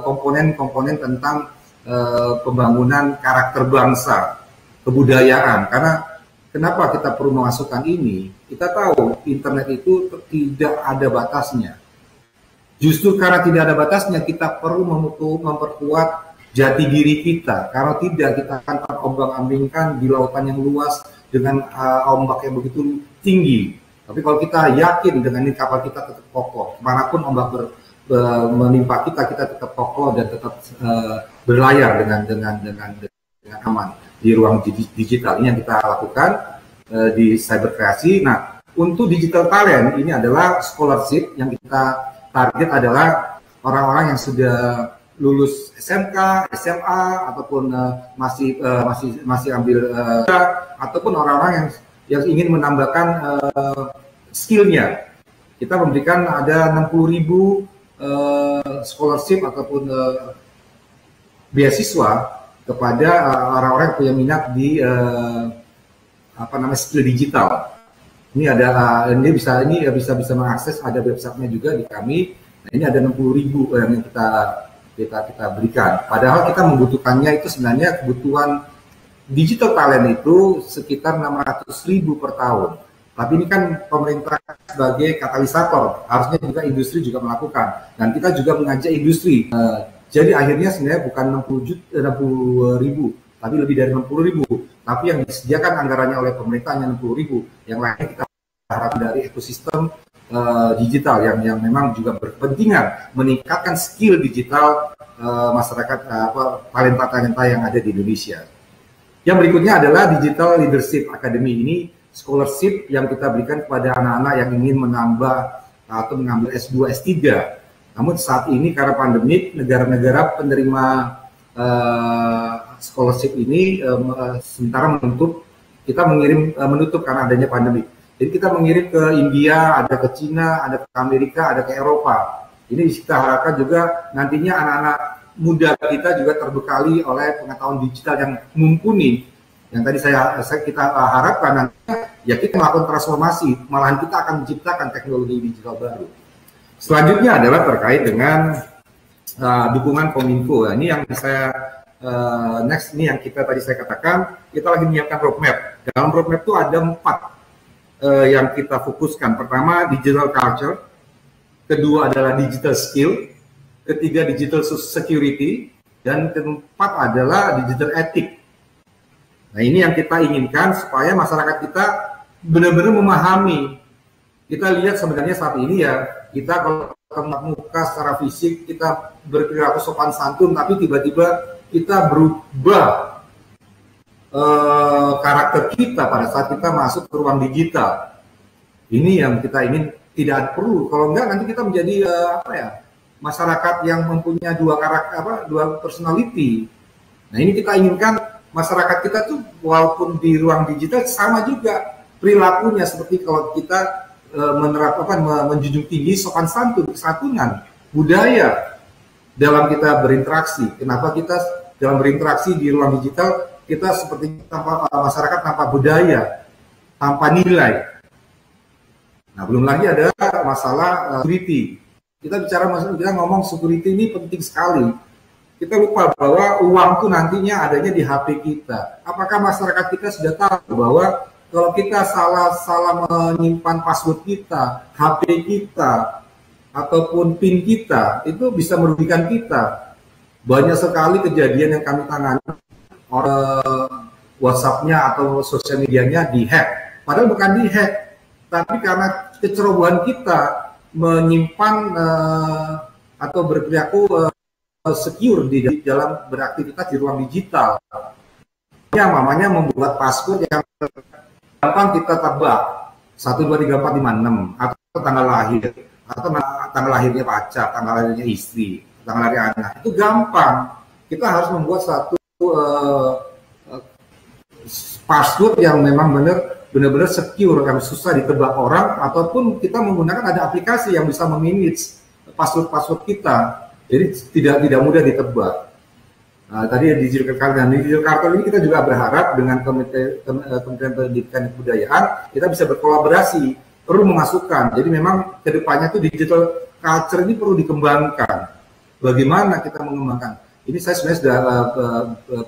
komponen-komponen tentang pembangunan karakter bangsa, kebudayaan. Karena kenapa kita perlu memasukkan ini? Kita tahu internet itu tidak ada batasnya. Justru karena tidak ada batasnya, kita perlu memperkuat jati diri kita. Karena tidak, kita akan terombang-ambingkan di lautan yang luas dengan ombak yang begitu tinggi. Tapi kalau kita yakin dengan ini kapal kita tetap kokoh, manapun ombak menimpa kita tetap kokoh dan tetap berlayar dengan aman di ruang digital. Ini yang kita lakukan di Cyber Kreasi. Nah, untuk digital talent ini adalah scholarship yang kita target adalah orang-orang yang sudah lulus SMK, SMA ataupun masih ambil ataupun orang-orang yang ingin menambahkan skillnya. Kita memberikan ada 60.000 scholarship ataupun beasiswa kepada orang-orang yang punya minat di skill digital. Ini bisa mengakses, ada websitenya juga di kami. Nah, ini ada 60.000 yang kita berikan. Padahal kita membutuhkannya itu sebenarnya kebutuhan digital talent itu sekitar 600.000 per tahun. Tapi ini kan pemerintah sebagai katalisator, harusnya juga industri juga melakukan. Dan kita juga mengajak industri. Jadi akhirnya sebenarnya bukan 60.000, tapi lebih dari 60.000. Tapi yang disediakan anggarannya oleh pemerintah hanya 60.000. Yang lainnya kita harapkan dari ekosistem digital yang memang juga berkepentingan meningkatkan skill digital masyarakat talenta-talenta yang ada di Indonesia. Yang berikutnya adalah Digital Leadership Academy. Ini scholarship yang kita berikan kepada anak-anak yang ingin menambah atau mengambil S2, S3. Namun saat ini karena pandemi, negara-negara penerima scholarship ini sementara menutup karena adanya pandemi. Jadi kita mengirim ke India, ada ke Cina, ada ke Amerika, ada ke Eropa. Ini kita harapkan juga nantinya anak-anak muda kita juga terbekali oleh pengetahuan digital yang mumpuni. Yang tadi kita harapkan nantinya ya kita melakukan transformasi, malahan kita akan menciptakan teknologi digital baru. Selanjutnya adalah terkait dengan dukungan Kominfo. Ini yang saya next ini yang tadi saya katakan, kita lagi menyiapkan roadmap. Dalam roadmap itu ada 4 yang kita fokuskan. Pertama, digital culture. Kedua adalah digital skill. Ketiga, digital security. Dan keempat adalah digital ethic. Nah, ini yang kita inginkan supaya masyarakat kita benar-benar memahami. Kita lihat sebenarnya saat ini ya, kita kalau ketemu muka secara fisik, kita berperilaku sopan santun, tapi tiba-tiba kita berubah karakter kita pada saat kita masuk ke ruang digital. Ini yang kita ingin tidak perlu. Kalau enggak nanti kita menjadi masyarakat yang mempunyai dua personality. Nah, ini kita inginkan masyarakat kita tuh walaupun di ruang digital sama juga perilakunya seperti kalau kita menjunjung tinggi sopan santun, kesantunan, budaya dalam kita berinteraksi. Kenapa kita dalam berinteraksi di ruang digital kita seperti masyarakat tanpa budaya, tanpa nilai. Nah, belum lagi ada masalah security. Kita ngomong security ini penting sekali. Kita lupa bahwa uang itu nantinya adanya di HP kita. Apakah masyarakat kita sudah tahu bahwa kalau kita salah menyimpan password kita, HP kita, ataupun PIN kita, itu bisa merugikan kita. Banyak sekali kejadian yang kami tangani, WhatsApp-nya atau sosial medianya dihack. Padahal bukan dihack, tapi karena kecerobohan kita menyimpan atau berperilaku secure di dalam beraktivitas di ruang digital. Yang namanya membuat password yang gampang kita tebak 1, 2, 3, 4, 5, 6 atau tanggal lahir atau tanggal lahirnya pacar, tanggal lahirnya istri, tanggal lahir anak. Itu gampang. Kita harus membuat satu password yang memang benar-benar secure, yang susah ditebak orang, ataupun kita menggunakan ada aplikasi yang bisa memanage password kita. Jadi tidak mudah ditebak. Nah, tadi digital culture ini kita juga berharap dengan Kementerian Pendidikan dan Kebudayaan kita bisa berkolaborasi, perlu memasukkan. Jadi memang kedepannya tuh digital culture ini perlu dikembangkan. Bagaimana kita mengembangkan? Ini saya sebenarnya sudah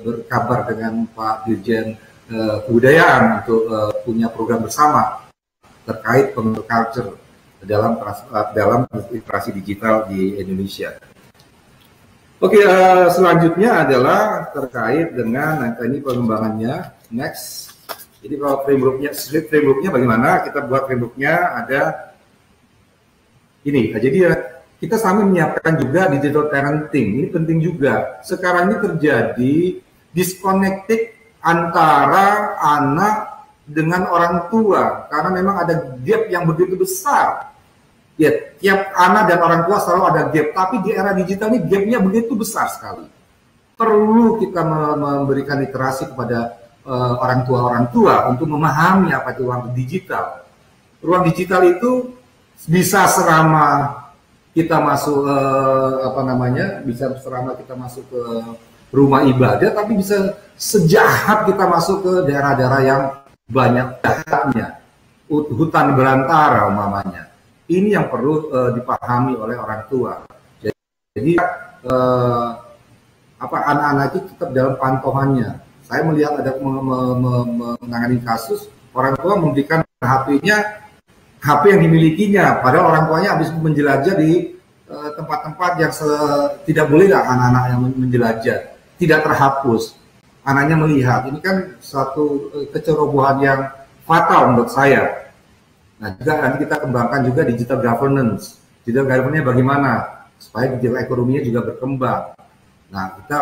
berkabar dengan Pak Dirjen Kebudayaan untuk punya program bersama terkait pengembangan culture dalam literasi digital di Indonesia. Oke, selanjutnya adalah terkait dengan ini pengembangannya. Next, jadi kalau frameworknya bagaimana? Kita buat frameworknya ada ini. Jadi kita sambil menyiapkan juga digital parenting. Ini penting juga. Sekarang ini terjadi disconnected antara anak dengan orang tua karena memang ada gap yang begitu besar. Ya, tiap anak dan orang tua selalu ada gap, tapi di era digital ini gapnya begitu besar sekali. Perlu kita memberikan literasi kepada orang tua untuk memahami apa itu ruang digital. Ruang digital itu bisa serama kita masuk bisa serama kita masuk ke rumah ibadah, tapi bisa sejahat kita masuk ke daerah-daerah yang banyak jahatnya, hutan belantara umpamanya. Ini yang perlu dipahami oleh orang tua. Jadi anak-anak itu tetap dalam pantauannya. Saya melihat ada menangani kasus orang tua memberikan HP yang dimilikinya, padahal orang tuanya habis menjelajah di tempat-tempat yang tidak boleh anak-anak yang menjelajah, tidak terhapus. Anaknya melihat, ini kan suatu kecerobohan yang fatal menurut saya. Nah, juga nanti kita kembangkan juga digital governance. Digital governance bagaimana supaya digital ekonominya juga berkembang. Nah, kita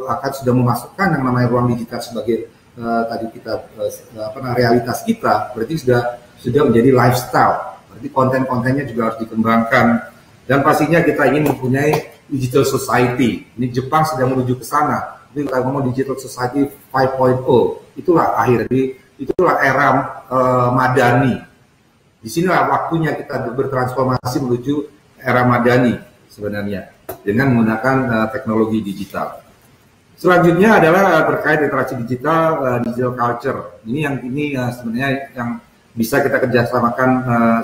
akan sudah memasukkan yang namanya ruang digital sebagai tadi kita realitas kita, berarti sudah menjadi lifestyle. Berarti konten-kontennya juga harus dikembangkan. Dan pastinya kita ingin mempunyai digital society. Ini Jepang sedang menuju ke sana. Ini kita ngomong digital society 5.0. Itulah itulah era madani. Di sinilah waktunya kita bertransformasi menuju era madani sebenarnya dengan menggunakan teknologi digital. Selanjutnya adalah terkait literasi digital, digital culture. Ini sebenarnya yang bisa kita kerjasamakan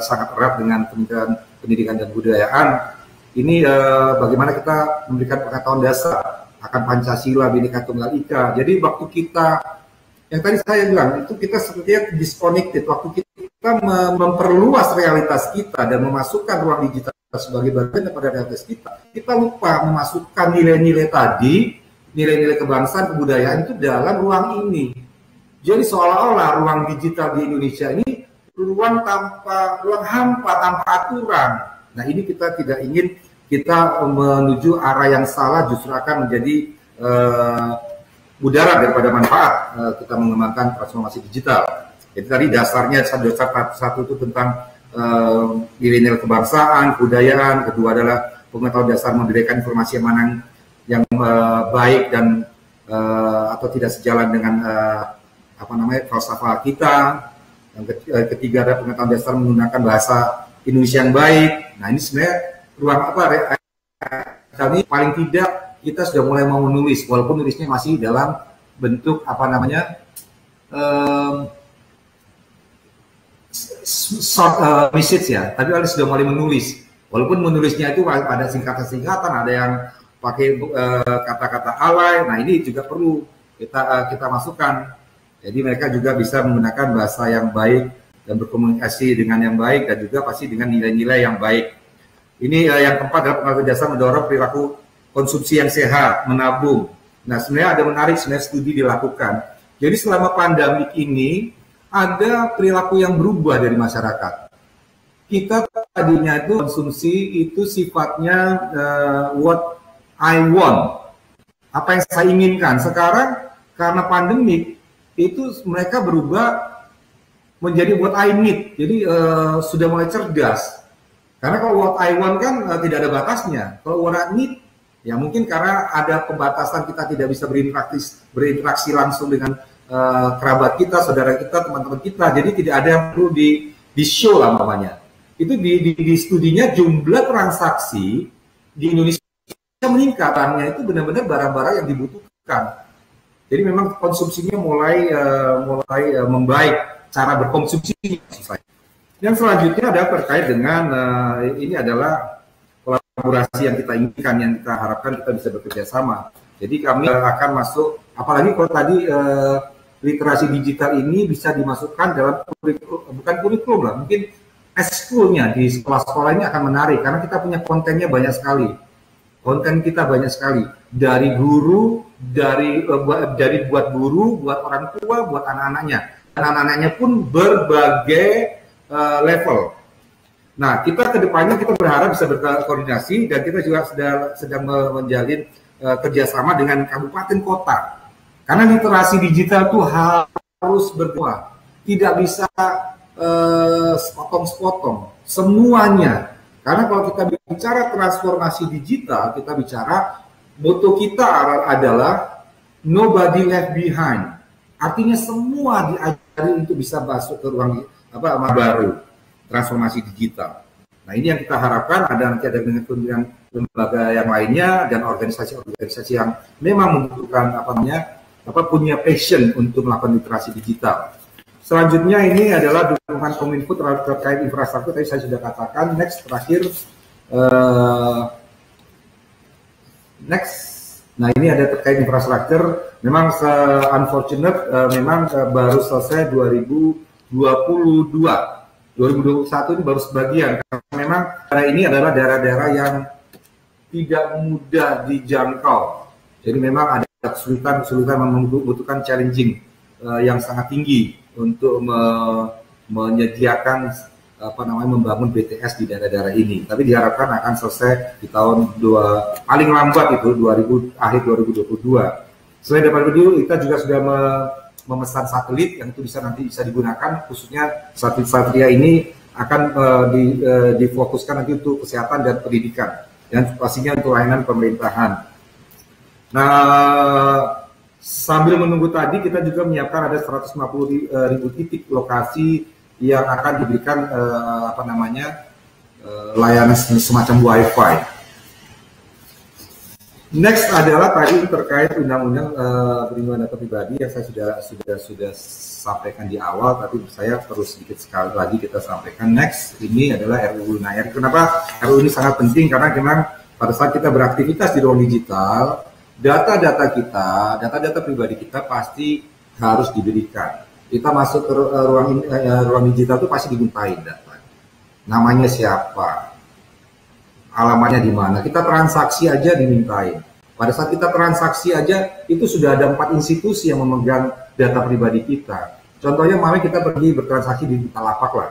sangat erat dengan Kementerian Pendidikan dan Kebudayaan. Ini bagaimana kita memberikan pengetahuan dasar akan Pancasila, Bhinneka Tunggal Ika. Jadi waktu kita, yang tadi saya bilang, itu kita sepertinya disconnected. Waktu kita memperluas realitas kita dan memasukkan ruang digital sebagai bagian daripada realitas kita lupa memasukkan nilai-nilai tadi, nilai-nilai kebangsaan, kebudayaan itu dalam ruang ini. Jadi seolah-olah ruang digital di Indonesia ini ruang hampa tanpa aturan. Nah, ini kita tidak ingin kita menuju arah yang salah, justru akan menjadi mudarat daripada manfaat kita mengembangkan transformasi digital. Jadi tadi dasarnya satu itu tentang nilai-nilai kebangsaan, kebudayaan. Kedua adalah pengetahuan dasar membedakan informasi yang mana yang baik dan atau tidak sejalan dengan falsafah kita. Yang ketiga adalah pengetahuan dasar menggunakan bahasa Indonesia yang baik. Nah, ini sebenarnya ruang kami paling tidak kita sudah mulai mau menulis, walaupun nulisnya masih dalam bentuk short message ya, tapi kita sudah mulai menulis, walaupun menulisnya itu ada singkatan-singkatan, ada yang pakai kata-kata alay. Nah, ini juga perlu kita masukkan, jadi mereka juga bisa menggunakan bahasa yang baik dan berkomunikasi dengan yang baik, dan juga pasti dengan nilai-nilai yang baik. Ini yang keempat adalah pengetahuan dasar mendorong perilaku konsumsi yang sehat, menabung. Nah, sebenarnya ada menarik sebenarnya studi dilakukan. Jadi selama pandemik ini ada perilaku yang berubah dari masyarakat. Kita tadinya itu konsumsi itu sifatnya what I want, apa yang saya inginkan. Sekarang karena pandemik itu mereka berubah menjadi what I need. Jadi sudah mulai cerdas. Karena kalau what I want kan tidak ada batasnya. Kalau what I need, ya mungkin karena ada pembatasan kita tidak bisa berinteraksi langsung dengan kerabat kita, saudara kita, teman-teman kita. Jadi tidak ada yang perlu di show lah namanya. Itu di studinya jumlah transaksi di Indonesia meningkatannya itu benar-benar barang-barang yang dibutuhkan. Jadi memang konsumsinya mulai membaik, cara berkonsumsi. Yang selanjutnya ada terkait dengan ini adalah kolaborasi yang kita inginkan, yang kita harapkan kita bisa bekerja sama. Jadi kami akan masuk, apalagi kalau tadi literasi digital ini bisa dimasukkan dalam bukan kurikulum lah, mungkin ekskulnya di sekolah-sekolah ini akan menarik karena kita punya kontennya banyak sekali. Konten kita banyak sekali dari guru, dari buat guru, buat orang tua, buat anak-anaknya. Dan anak-anaknya pun berbagai level. Nah, kita kedepannya kita berharap bisa berkoordinasi dan kita juga sedang menjalin kerjasama dengan kabupaten kota. Karena literasi digital itu harus berbuah, tidak bisa sepotong-sepotong semuanya. Karena kalau kita bicara transformasi digital, kita bicara motto kita adalah nobody left behind. Artinya semua diajari untuk bisa masuk ke ruang baru, transformasi digital. Nah, ini yang kita harapkan nanti ada dengan kementerian lembaga yang lainnya dan organisasi-organisasi yang memang membutuhkan punya passion untuk melakukan literasi digital. Selanjutnya ini adalah dukungan Kominfo terkait infrastruktur. Tadi saya sudah katakan. Nah, ini ada terkait infrastruktur. Memang unfortunate, memang baru selesai 2022. 2021 ini baru sebagian, karena memang daerah ini adalah daerah-daerah yang tidak mudah dijangkau. Jadi memang ada kesulitan membutuhkan challenging yang sangat tinggi untuk menyediakan membangun BTS di daerah-daerah ini. Tapi diharapkan akan selesai di tahun paling lambat itu akhir 2022. Selain daripada itu, kita juga sudah memesan satelit yang itu nanti bisa digunakan, khususnya satelit Satria ini akan difokuskan nanti untuk kesehatan dan pendidikan, dan pastinya untuk layanan pemerintahan. Nah, sambil menunggu tadi kita juga menyiapkan ada 150.000 titik lokasi yang akan diberikan layanan semacam Wi-Fi. Next adalah tadi terkait undang-undang perlindungan data pribadi yang saya sudah sampaikan di awal, tapi saya terus sedikit sekali lagi kita sampaikan. Next ini adalah RUU. Nah, kenapa RUU ini sangat penting? Karena memang pada saat kita beraktivitas di ruang digital, data-data pribadi kita pasti harus diberikan. Kita masuk ke ruang digital itu pasti dimintain data. Namanya siapa? Alamatnya di mana, kita transaksi aja dimintain. Pada saat kita transaksi aja, itu sudah ada 4 institusi yang memegang data pribadi kita. Contohnya, kemarin kita pergi bertransaksi di Bukalapak lah.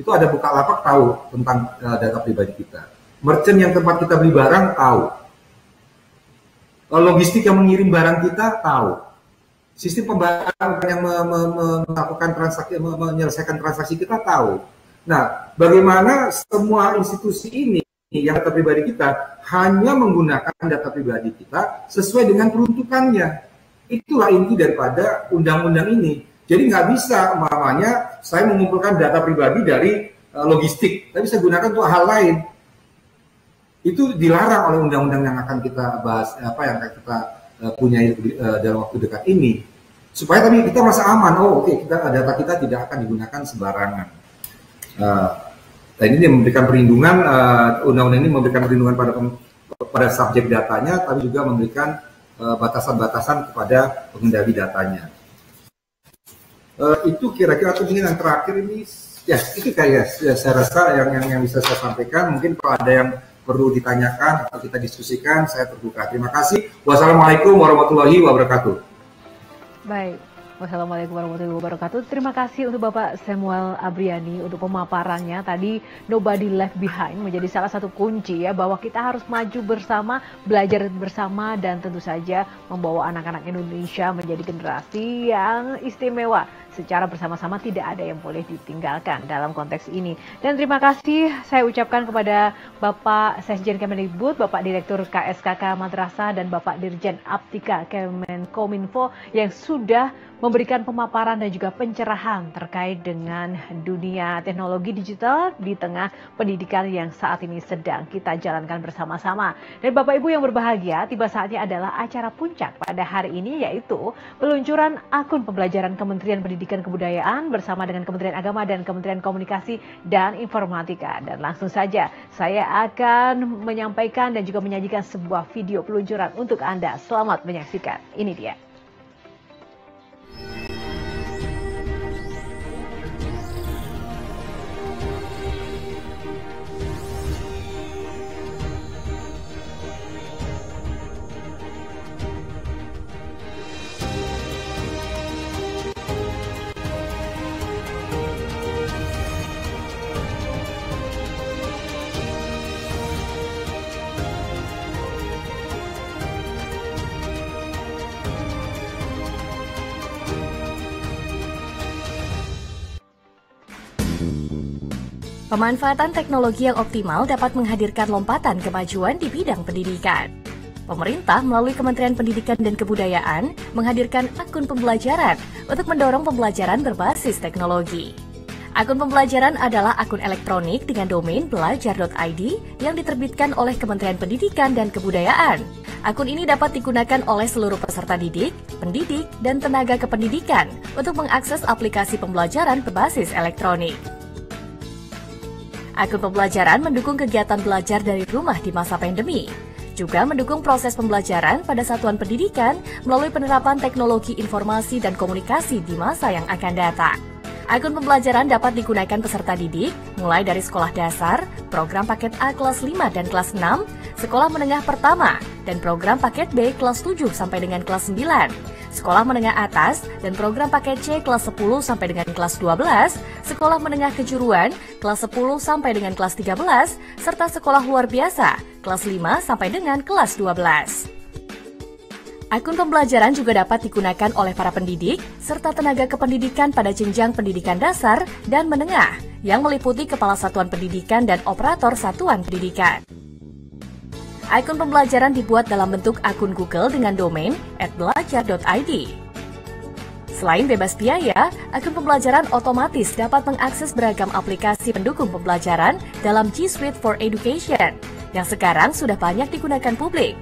Itu ada Bukalapak tahu tentang data pribadi kita. Merchant yang tempat kita beli barang tahu. Logistik yang mengirim barang kita tahu. Sistem pembayaran yang melakukan transaksi, menyelesaikan transaksi kita tahu. Nah, bagaimana semua institusi ini yang data pribadi kita hanya menggunakan data pribadi kita sesuai dengan peruntukannya. Itulah inti daripada undang-undang ini. Jadi nggak bisa umpamanya saya mengumpulkan data pribadi dari logistik, tapi saya gunakan untuk hal lain. Itu dilarang oleh undang-undang yang akan kita bahas, yang kita punya dalam waktu dekat ini. Supaya tadi kita masa aman. Data kita tidak akan digunakan sembarangan. Dan ini memberikan perlindungan, undang-undang ini memberikan perlindungan pada subjek datanya, tapi juga memberikan batasan-batasan kepada pengendali datanya. Itu kira-kira yang terakhir ini, ya itu saya rasa yang bisa saya sampaikan. Mungkin kalau ada yang perlu ditanyakan atau kita diskusikan, saya terbuka. Terima kasih. Wassalamualaikum warahmatullahi wabarakatuh. Baik. Wassalamualaikum warahmatullahi wabarakatuh. Terima kasih untuk Bapak Samuel Abriani untuk pemaparannya tadi. Nobody left behind menjadi salah satu kunci ya, bahwa kita harus maju bersama, belajar bersama, dan tentu saja membawa anak-anak Indonesia menjadi generasi yang istimewa. Secara bersama-sama tidak ada yang boleh ditinggalkan dalam konteks ini. Dan terima kasih saya ucapkan kepada Bapak Sekjen Kemendikbud, Bapak Direktur KSKK Madrasah, dan Bapak Dirjen Aptika Kemenkominfo yang sudah memberikan pemaparan dan juga pencerahan terkait dengan dunia teknologi digital di tengah pendidikan yang saat ini sedang kita jalankan bersama-sama. Dan Bapak Ibu yang berbahagia, tiba saatnya adalah acara puncak pada hari ini, yaitu peluncuran akun pembelajaran Kementerian Pendidikan Kebudayaan bersama dengan Kementerian Agama dan Kementerian Komunikasi dan Informatika. Dan langsung saja saya akan menyampaikan dan juga menyajikan sebuah video peluncuran untuk Anda. Selamat menyaksikan. Ini dia. Pemanfaatan teknologi yang optimal dapat menghadirkan lompatan kemajuan di bidang pendidikan. Pemerintah melalui Kementerian Pendidikan dan Kebudayaan menghadirkan akun pembelajaran untuk mendorong pembelajaran berbasis teknologi. Akun pembelajaran adalah akun elektronik dengan domain belajar.id yang diterbitkan oleh Kementerian Pendidikan dan Kebudayaan. Akun ini dapat digunakan oleh seluruh peserta didik, pendidik, dan tenaga kependidikan untuk mengakses aplikasi pembelajaran berbasis elektronik. Akun pembelajaran mendukung kegiatan belajar dari rumah di masa pandemi, juga mendukung proses pembelajaran pada satuan pendidikan melalui penerapan teknologi informasi dan komunikasi di masa yang akan datang. Akun pembelajaran dapat digunakan peserta didik mulai dari sekolah dasar, program paket A kelas 5 dan kelas 6, sekolah menengah pertama, dan program paket B kelas 7 sampai dengan kelas 9, sekolah menengah atas, dan program paket C kelas 10 sampai dengan kelas 12, sekolah menengah kejuruan kelas 10 sampai dengan kelas 13, serta sekolah luar biasa kelas 5 sampai dengan kelas 12. Akun pembelajaran juga dapat digunakan oleh para pendidik serta tenaga kependidikan pada jenjang pendidikan dasar dan menengah yang meliputi kepala satuan pendidikan dan operator satuan pendidikan. Akun pembelajaran dibuat dalam bentuk akun Google dengan domain @belajar.id. Selain bebas biaya, akun pembelajaran otomatis dapat mengakses beragam aplikasi pendukung pembelajaran dalam G Suite for Education yang sekarang sudah banyak digunakan publik.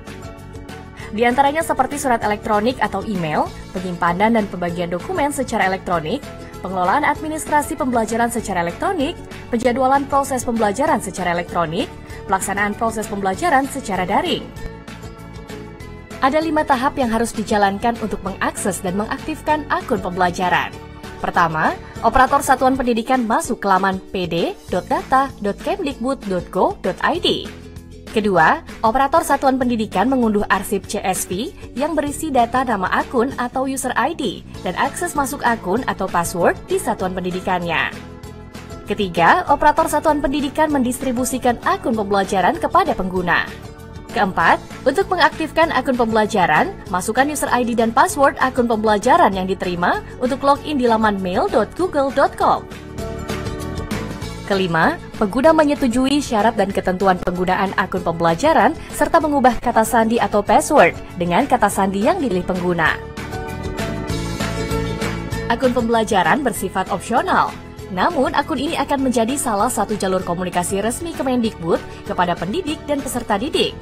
Di antaranya seperti surat elektronik atau email, penyimpanan dan pembagian dokumen secara elektronik, pengelolaan administrasi pembelajaran secara elektronik, penjadwalan proses pembelajaran secara elektronik, pelaksanaan proses pembelajaran secara daring. Ada 5 tahap yang harus dijalankan untuk mengakses dan mengaktifkan akun pembelajaran. Pertama, operator satuan pendidikan masuk ke laman pd.data.kemdikbud.go.id. Kedua, operator satuan pendidikan mengunduh arsip CSV yang berisi data nama akun atau user ID dan akses masuk akun atau password di satuan pendidikannya. Ketiga, operator satuan pendidikan mendistribusikan akun pembelajaran kepada pengguna. Keempat, untuk mengaktifkan akun pembelajaran, masukkan user ID dan password akun pembelajaran yang diterima untuk login di laman mail.google.com. Kelima, pengguna menyetujui syarat dan ketentuan penggunaan akun pembelajaran serta mengubah kata sandi atau password dengan kata sandi yang dipilih pengguna. Akun pembelajaran bersifat opsional, namun akun ini akan menjadi salah satu jalur komunikasi resmi Kemendikbud kepada pendidik dan peserta didik.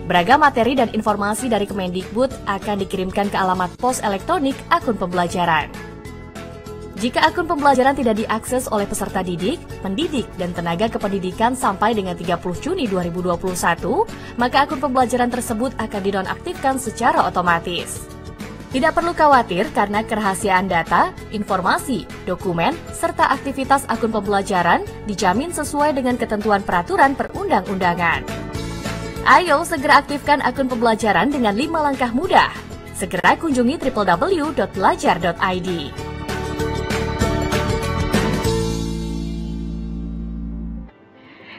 Beragam materi dan informasi dari Kemendikbud akan dikirimkan ke alamat pos elektronik akun pembelajaran. Jika akun pembelajaran tidak diakses oleh peserta didik, pendidik, dan tenaga kependidikan sampai dengan 30 Juni 2021, maka akun pembelajaran tersebut akan dinonaktifkan secara otomatis. Tidak perlu khawatir karena kerahasiaan data, informasi, dokumen, serta aktivitas akun pembelajaran dijamin sesuai dengan ketentuan peraturan perundang-undangan. Ayo segera aktifkan akun pembelajaran dengan 5 langkah mudah. Segera kunjungi www.belajar.id.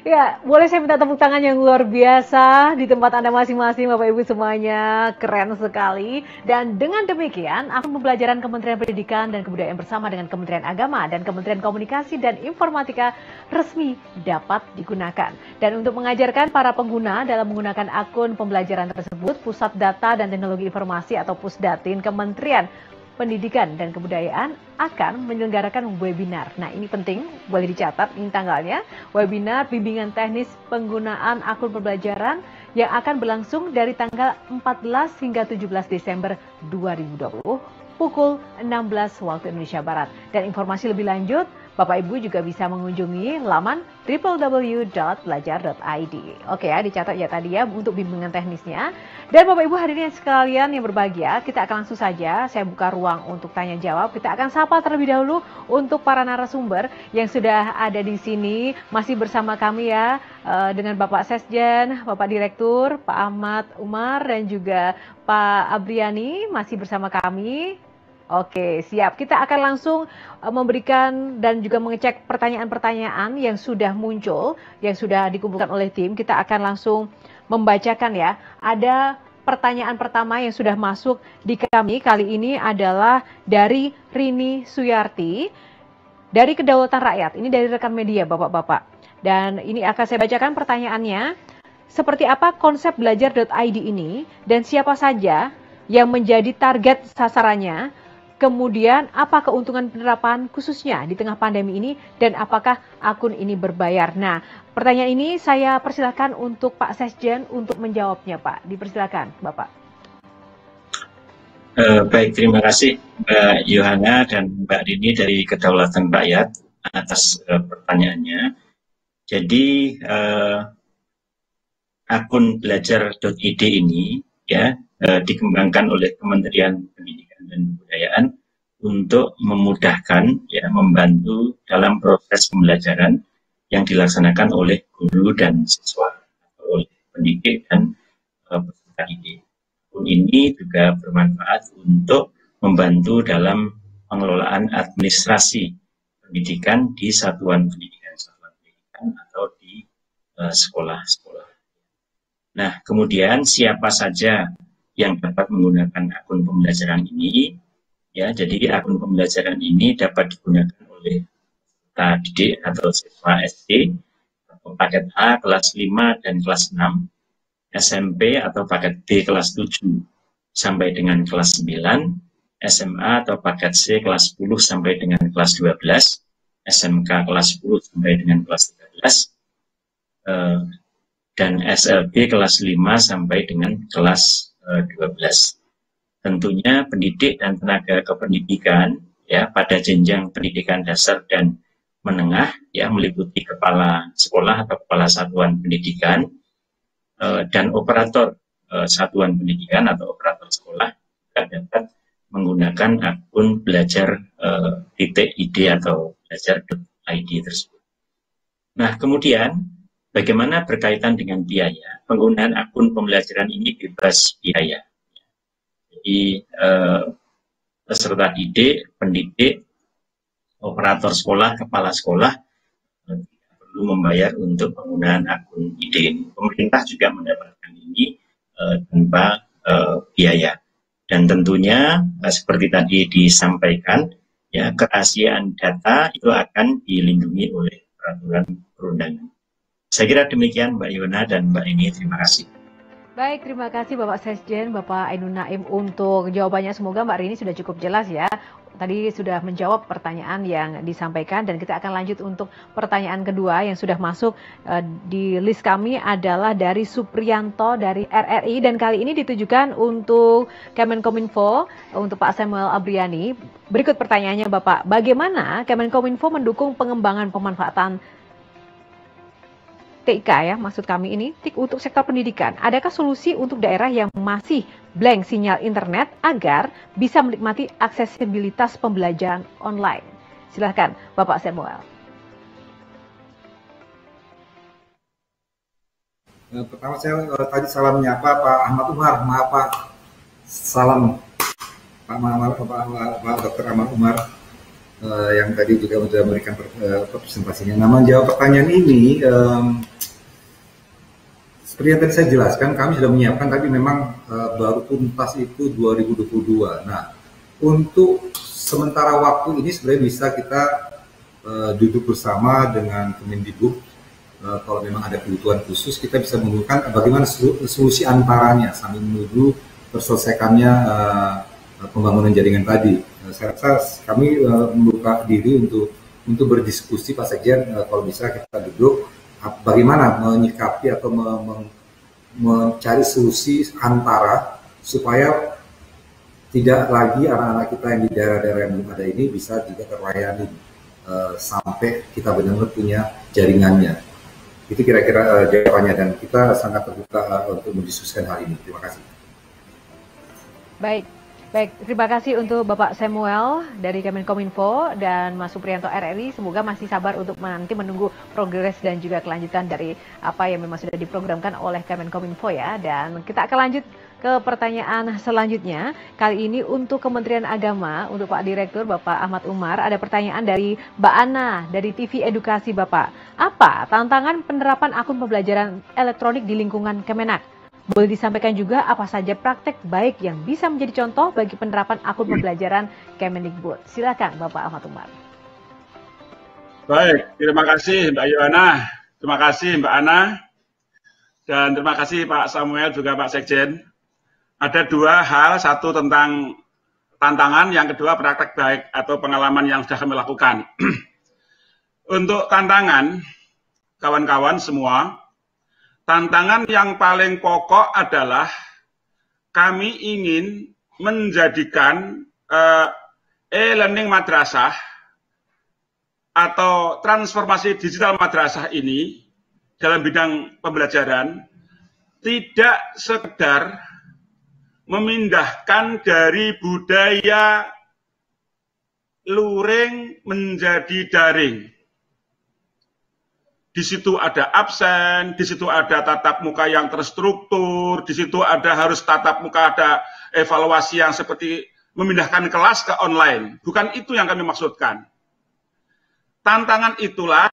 Ya, boleh saya minta tepuk tangan yang luar biasa di tempat Anda masing-masing, Bapak Ibu semuanya. Keren sekali. Dan dengan demikian, akun pembelajaran Kementerian Pendidikan dan Kebudayaan bersama dengan Kementerian Agama dan Kementerian Komunikasi dan Informatika resmi dapat digunakan. Dan untuk mengajarkan para pengguna dalam menggunakan akun pembelajaran tersebut, Pusat Data dan Teknologi Informasi atau Pusdatin Kementerian Pendidikan dan Kebudayaan akan menyelenggarakan webinar. Nah, ini penting, boleh dicatat ini tanggalnya. Webinar bimbingan teknis penggunaan akun pembelajaran yang akan berlangsung dari tanggal 14 hingga 17 Desember 2020 pukul 16 waktu Indonesia Barat. Dan informasi lebih lanjut, Bapak Ibu juga bisa mengunjungi laman www.belajar.id. Oke ya, dicatat ya tadi ya untuk bimbingan teknisnya. Dan Bapak Ibu hadirin sekalian yang berbahagia, kita akan langsung saja saya buka ruang untuk tanya jawab. Kita akan sapa terlebih dahulu untuk para narasumber yang sudah ada di sini masih bersama kami ya, dengan Bapak Sesjen, Bapak Direktur, Pak Ahmad Umar dan juga Pak Abriani masih bersama kami. Oke, siap. Kita akan langsung memberikan dan juga mengecek pertanyaan-pertanyaan yang sudah muncul, yang sudah dikumpulkan oleh tim. Kita akan langsung membacakan ya. Ada pertanyaan pertama yang sudah masuk di kami kali ini adalah dari Rini Suyarti. dari kedaulatan rakyat. Ini dari rekan media, Bapak-Bapak. Dan ini akan saya bacakan pertanyaannya. Seperti apa konsep belajar.id ini dan siapa saja yang menjadi target sasarannya? Kemudian apa keuntungan penerapan khususnya di tengah pandemi ini dan apakah akun ini berbayar? Nah, pertanyaan ini saya persilakan untuk Pak Sekjen untuk menjawabnya, Pak. Dipersilakan, Bapak. Baik, terima kasih Mbak Yohana dan Mbak Dini dari Kedaulatan Rakyat atas pertanyaannya. Jadi akun belajar.id ini ya dikembangkan oleh Kementerian Pendidikan dan Kebudayaan untuk memudahkan ya membantu dalam proses pembelajaran yang dilaksanakan oleh guru dan siswa atau oleh pendidik dan peserta didik. Akun ini juga bermanfaat untuk membantu dalam pengelolaan administrasi pendidikan di satuan pendidikan atau di sekolah-sekolah. Nah, kemudian siapa saja yang dapat menggunakan akun pembelajaran ini? Ya, jadi akun pembelajaran ini dapat digunakan oleh peserta didik atau siswa SD atau paket A kelas 5 dan kelas 6, SMP atau paket B kelas 7 sampai dengan kelas 9, SMA atau paket C kelas 10 sampai dengan kelas 12, SMK kelas 10 sampai dengan kelas 13, dan SLB kelas 5 sampai dengan kelas 12. Tentunya pendidik dan tenaga kependidikan ya pada jenjang pendidikan dasar dan menengah ya meliputi kepala sekolah atau kepala satuan pendidikan dan operator satuan pendidikan atau operator sekolah dapat menggunakan akun belajar.id atau belajar.id tersebut. Nah, kemudian bagaimana berkaitan dengan biaya? Penggunaan akun pembelajaran ini bebas biaya. Jadi peserta didik, pendidik, operator sekolah, kepala sekolah tidak perlu membayar untuk penggunaan akun ID. Pemerintah juga mendapatkan ini tanpa biaya. Dan tentunya seperti tadi disampaikan, ya kerahasiaan data itu akan dilindungi oleh peraturan perundangan. Saya kira demikian Mbak Yona dan Mbak Ini, terima kasih. Baik, terima kasih Bapak Sekjen, Bapak Ainun Naim untuk jawabannya. Semoga Mbak Rini sudah cukup jelas ya. Tadi sudah menjawab pertanyaan yang disampaikan dan kita akan lanjut untuk pertanyaan kedua yang sudah masuk di list kami adalah dari Supriyanto dari RRI dan kali ini ditujukan untuk Kemenkominfo, untuk Pak Samuel Abriani. Berikut pertanyaannya Bapak, bagaimana Kemenkominfo mendukung pengembangan pemanfaatan TIK ya, maksud kami ini, TIK untuk sektor pendidikan. Adakah solusi untuk daerah yang masih blank sinyal internet agar bisa menikmati aksesibilitas pembelajaran online? Silahkan Bapak Samuel. Pertama saya tadi salam menyapa Pak Ahmad Umar, maaf Pak, salam Pak Dr. Ahmad Umar yang tadi juga sudah memberikan presentasinya. Nah, menjawab pertanyaan ini, seperti yang tadi saya jelaskan, kami sudah menyiapkan, tapi memang baru tuntas itu 2022. Nah, untuk sementara waktu ini sebenarnya bisa kita duduk bersama dengan Kemendikbud. Kalau memang ada kebutuhan khusus, kita bisa menggunakan bagaimana solusi antaranya sambil menuju terselesaikannya pembangunan jaringan tadi. Saya rasa kami membuka diri untuk berdiskusi Pak Sekjen, kalau bisa kita duduk bagaimana menyikapi atau mencari solusi antara supaya tidak lagi anak-anak kita yang di daerah-daerah yang belum ada ini bisa juga terlayani sampai kita benar-benar punya jaringannya. Itu kira-kira jawabannya dan kita sangat terbuka untuk mendiskusikan hal ini. Terima kasih. Baik, terima kasih untuk Bapak Samuel dari Kemenkominfo dan Mas Supriyanto RRI. Semoga masih sabar untuk nanti menunggu progres dan juga kelanjutan dari apa yang memang sudah diprogramkan oleh Kemenkominfo ya. Dan kita akan lanjut ke pertanyaan selanjutnya. Kali ini untuk Kementerian Agama, untuk Pak Direktur Bapak Ahmad Umar, ada pertanyaan dari Mbak Ana dari TV Edukasi Bapak. Apa tantangan penerapan akun pembelajaran elektronik di lingkungan Kemenak? Boleh disampaikan juga apa saja praktek baik yang bisa menjadi contoh bagi penerapan akun pembelajaran Kemendikbud. Silakan Bapak Ahmad Umar. Baik, terima kasih Mbak Yohana, terima kasih Mbak Ana, dan terima kasih Pak Samuel juga Pak Sekjen. Ada dua hal, satu tentang tantangan, yang kedua praktek baik atau pengalaman yang sudah kami lakukan. Untuk tantangan, kawan-kawan semua, tantangan yang paling pokok adalah kami ingin menjadikan e-learning madrasah atau transformasi digital madrasah ini dalam bidang pembelajaran tidak sekedar memindahkan dari budaya luring menjadi daring. Di situ ada absen, di situ ada tatap muka yang terstruktur, di situ ada harus tatap muka, ada evaluasi yang seperti memindahkan kelas ke online. Bukan itu yang kami maksudkan. Tantangan itulah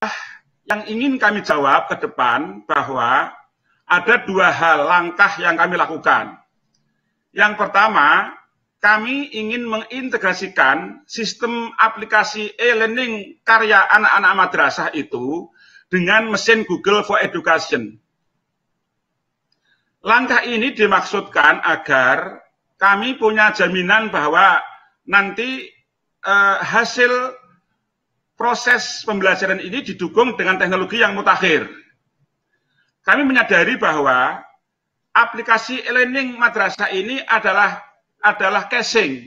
yang ingin kami jawab ke depan, bahwa ada dua hal langkah yang kami lakukan. Yang pertama, kami ingin mengintegrasikan sistem aplikasi e-learning karya anak-anak madrasah itu dengan mesin Google for Education. Langkah ini dimaksudkan agar kami punya jaminan bahwa nanti hasil proses pembelajaran ini didukung dengan teknologi yang mutakhir. Kami menyadari bahwa aplikasi e-learning madrasah ini adalah casing.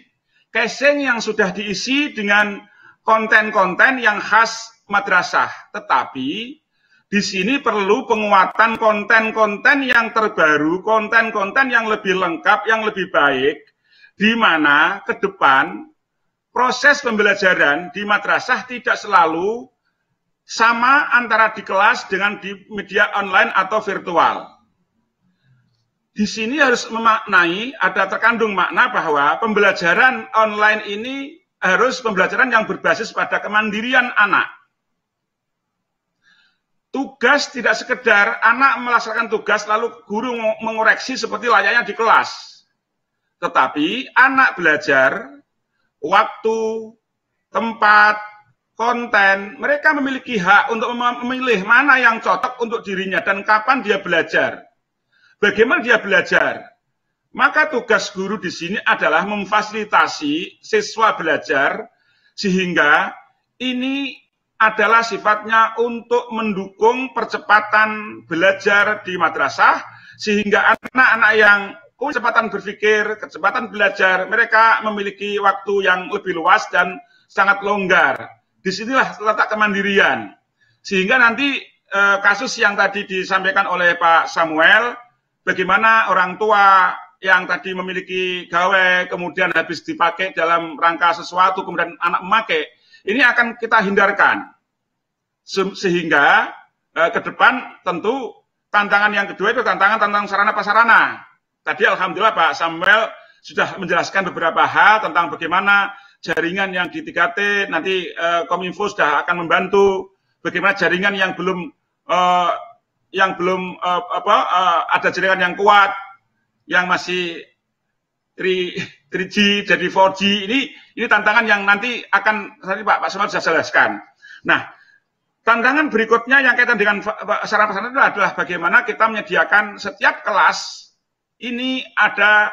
Casing yang sudah diisi dengan konten-konten yang khas madrasah. Tetapi di sini perlu penguatan konten-konten yang terbaru, konten-konten yang lebih lengkap, yang lebih baik, di mana ke depan proses pembelajaran di madrasah tidak selalu sama antara di kelas dengan di media online atau virtual. Di sini harus memaknai, ada terkandung makna bahwa pembelajaran online ini harus pembelajaran yang berbasis pada kemandirian anak. Tugas tidak sekedar anak melaksanakan tugas lalu guru mengoreksi seperti layaknya di kelas. Tetapi anak belajar waktu, tempat, konten, mereka memiliki hak untuk memilih mana yang cocok untuk dirinya dan kapan dia belajar. Bagaimana dia belajar? Maka tugas guru di sini adalah memfasilitasi siswa belajar sehingga ini adalah sifatnya untuk mendukung percepatan belajar di madrasah sehingga anak-anak yang kecepatan berpikir, kecepatan belajar, mereka memiliki waktu yang lebih luas dan sangat longgar. Disinilah letak kemandirian. Sehingga nanti kasus yang tadi disampaikan oleh Pak Samuel, bagaimana orang tua yang tadi memiliki gawe, kemudian habis dipakai dalam rangka sesuatu, kemudian anak memakai, ini akan kita hindarkan. Sehingga ke depan tentu tantangan yang kedua itu tantangan sarana-prasarana. Tadi alhamdulillah Pak Samuel sudah menjelaskan beberapa hal tentang bagaimana jaringan yang di 3T, nanti Kominfo sudah akan membantu bagaimana jaringan yang belum ada jaringan yang kuat, yang masih 3G jadi 4G, ini tantangan yang nanti akan tadi Pak Samuel sudah jelaskan. Nah, tantangan berikutnya yang kaitan dengan sarana-prasarana itu adalah bagaimana kita menyediakan setiap kelas ini ada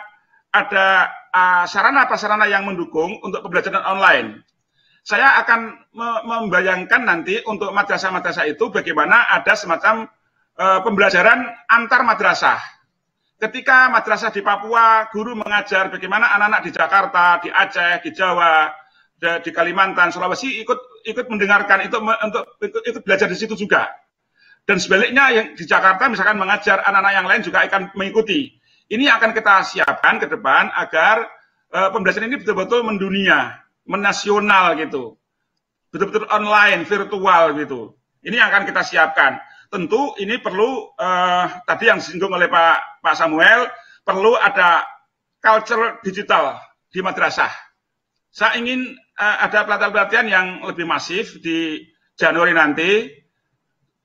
sarana-prasarana yang mendukung untuk pembelajaran online. Saya akan membayangkan nanti untuk madrasah-madrasah itu bagaimana ada semacam pembelajaran antar madrasah. Ketika madrasah di Papua, guru mengajar bagaimana anak-anak di Jakarta, di Aceh, di Jawa, di Kalimantan, Sulawesi ikut mendengarkan, ikut belajar di situ juga. Dan sebaliknya yang di Jakarta misalkan mengajar anak-anak yang lain juga akan mengikuti. Ini akan kita siapkan ke depan agar pembelajaran ini betul-betul mendunia, menasional gitu. Betul-betul online, virtual gitu. Ini yang akan kita siapkan. Tentu ini perlu, tadi yang disinggung oleh Pak Samuel, perlu ada culture digital di madrasah. Saya ingin ada pelatihan-pelatihan yang lebih masif di Januari nanti,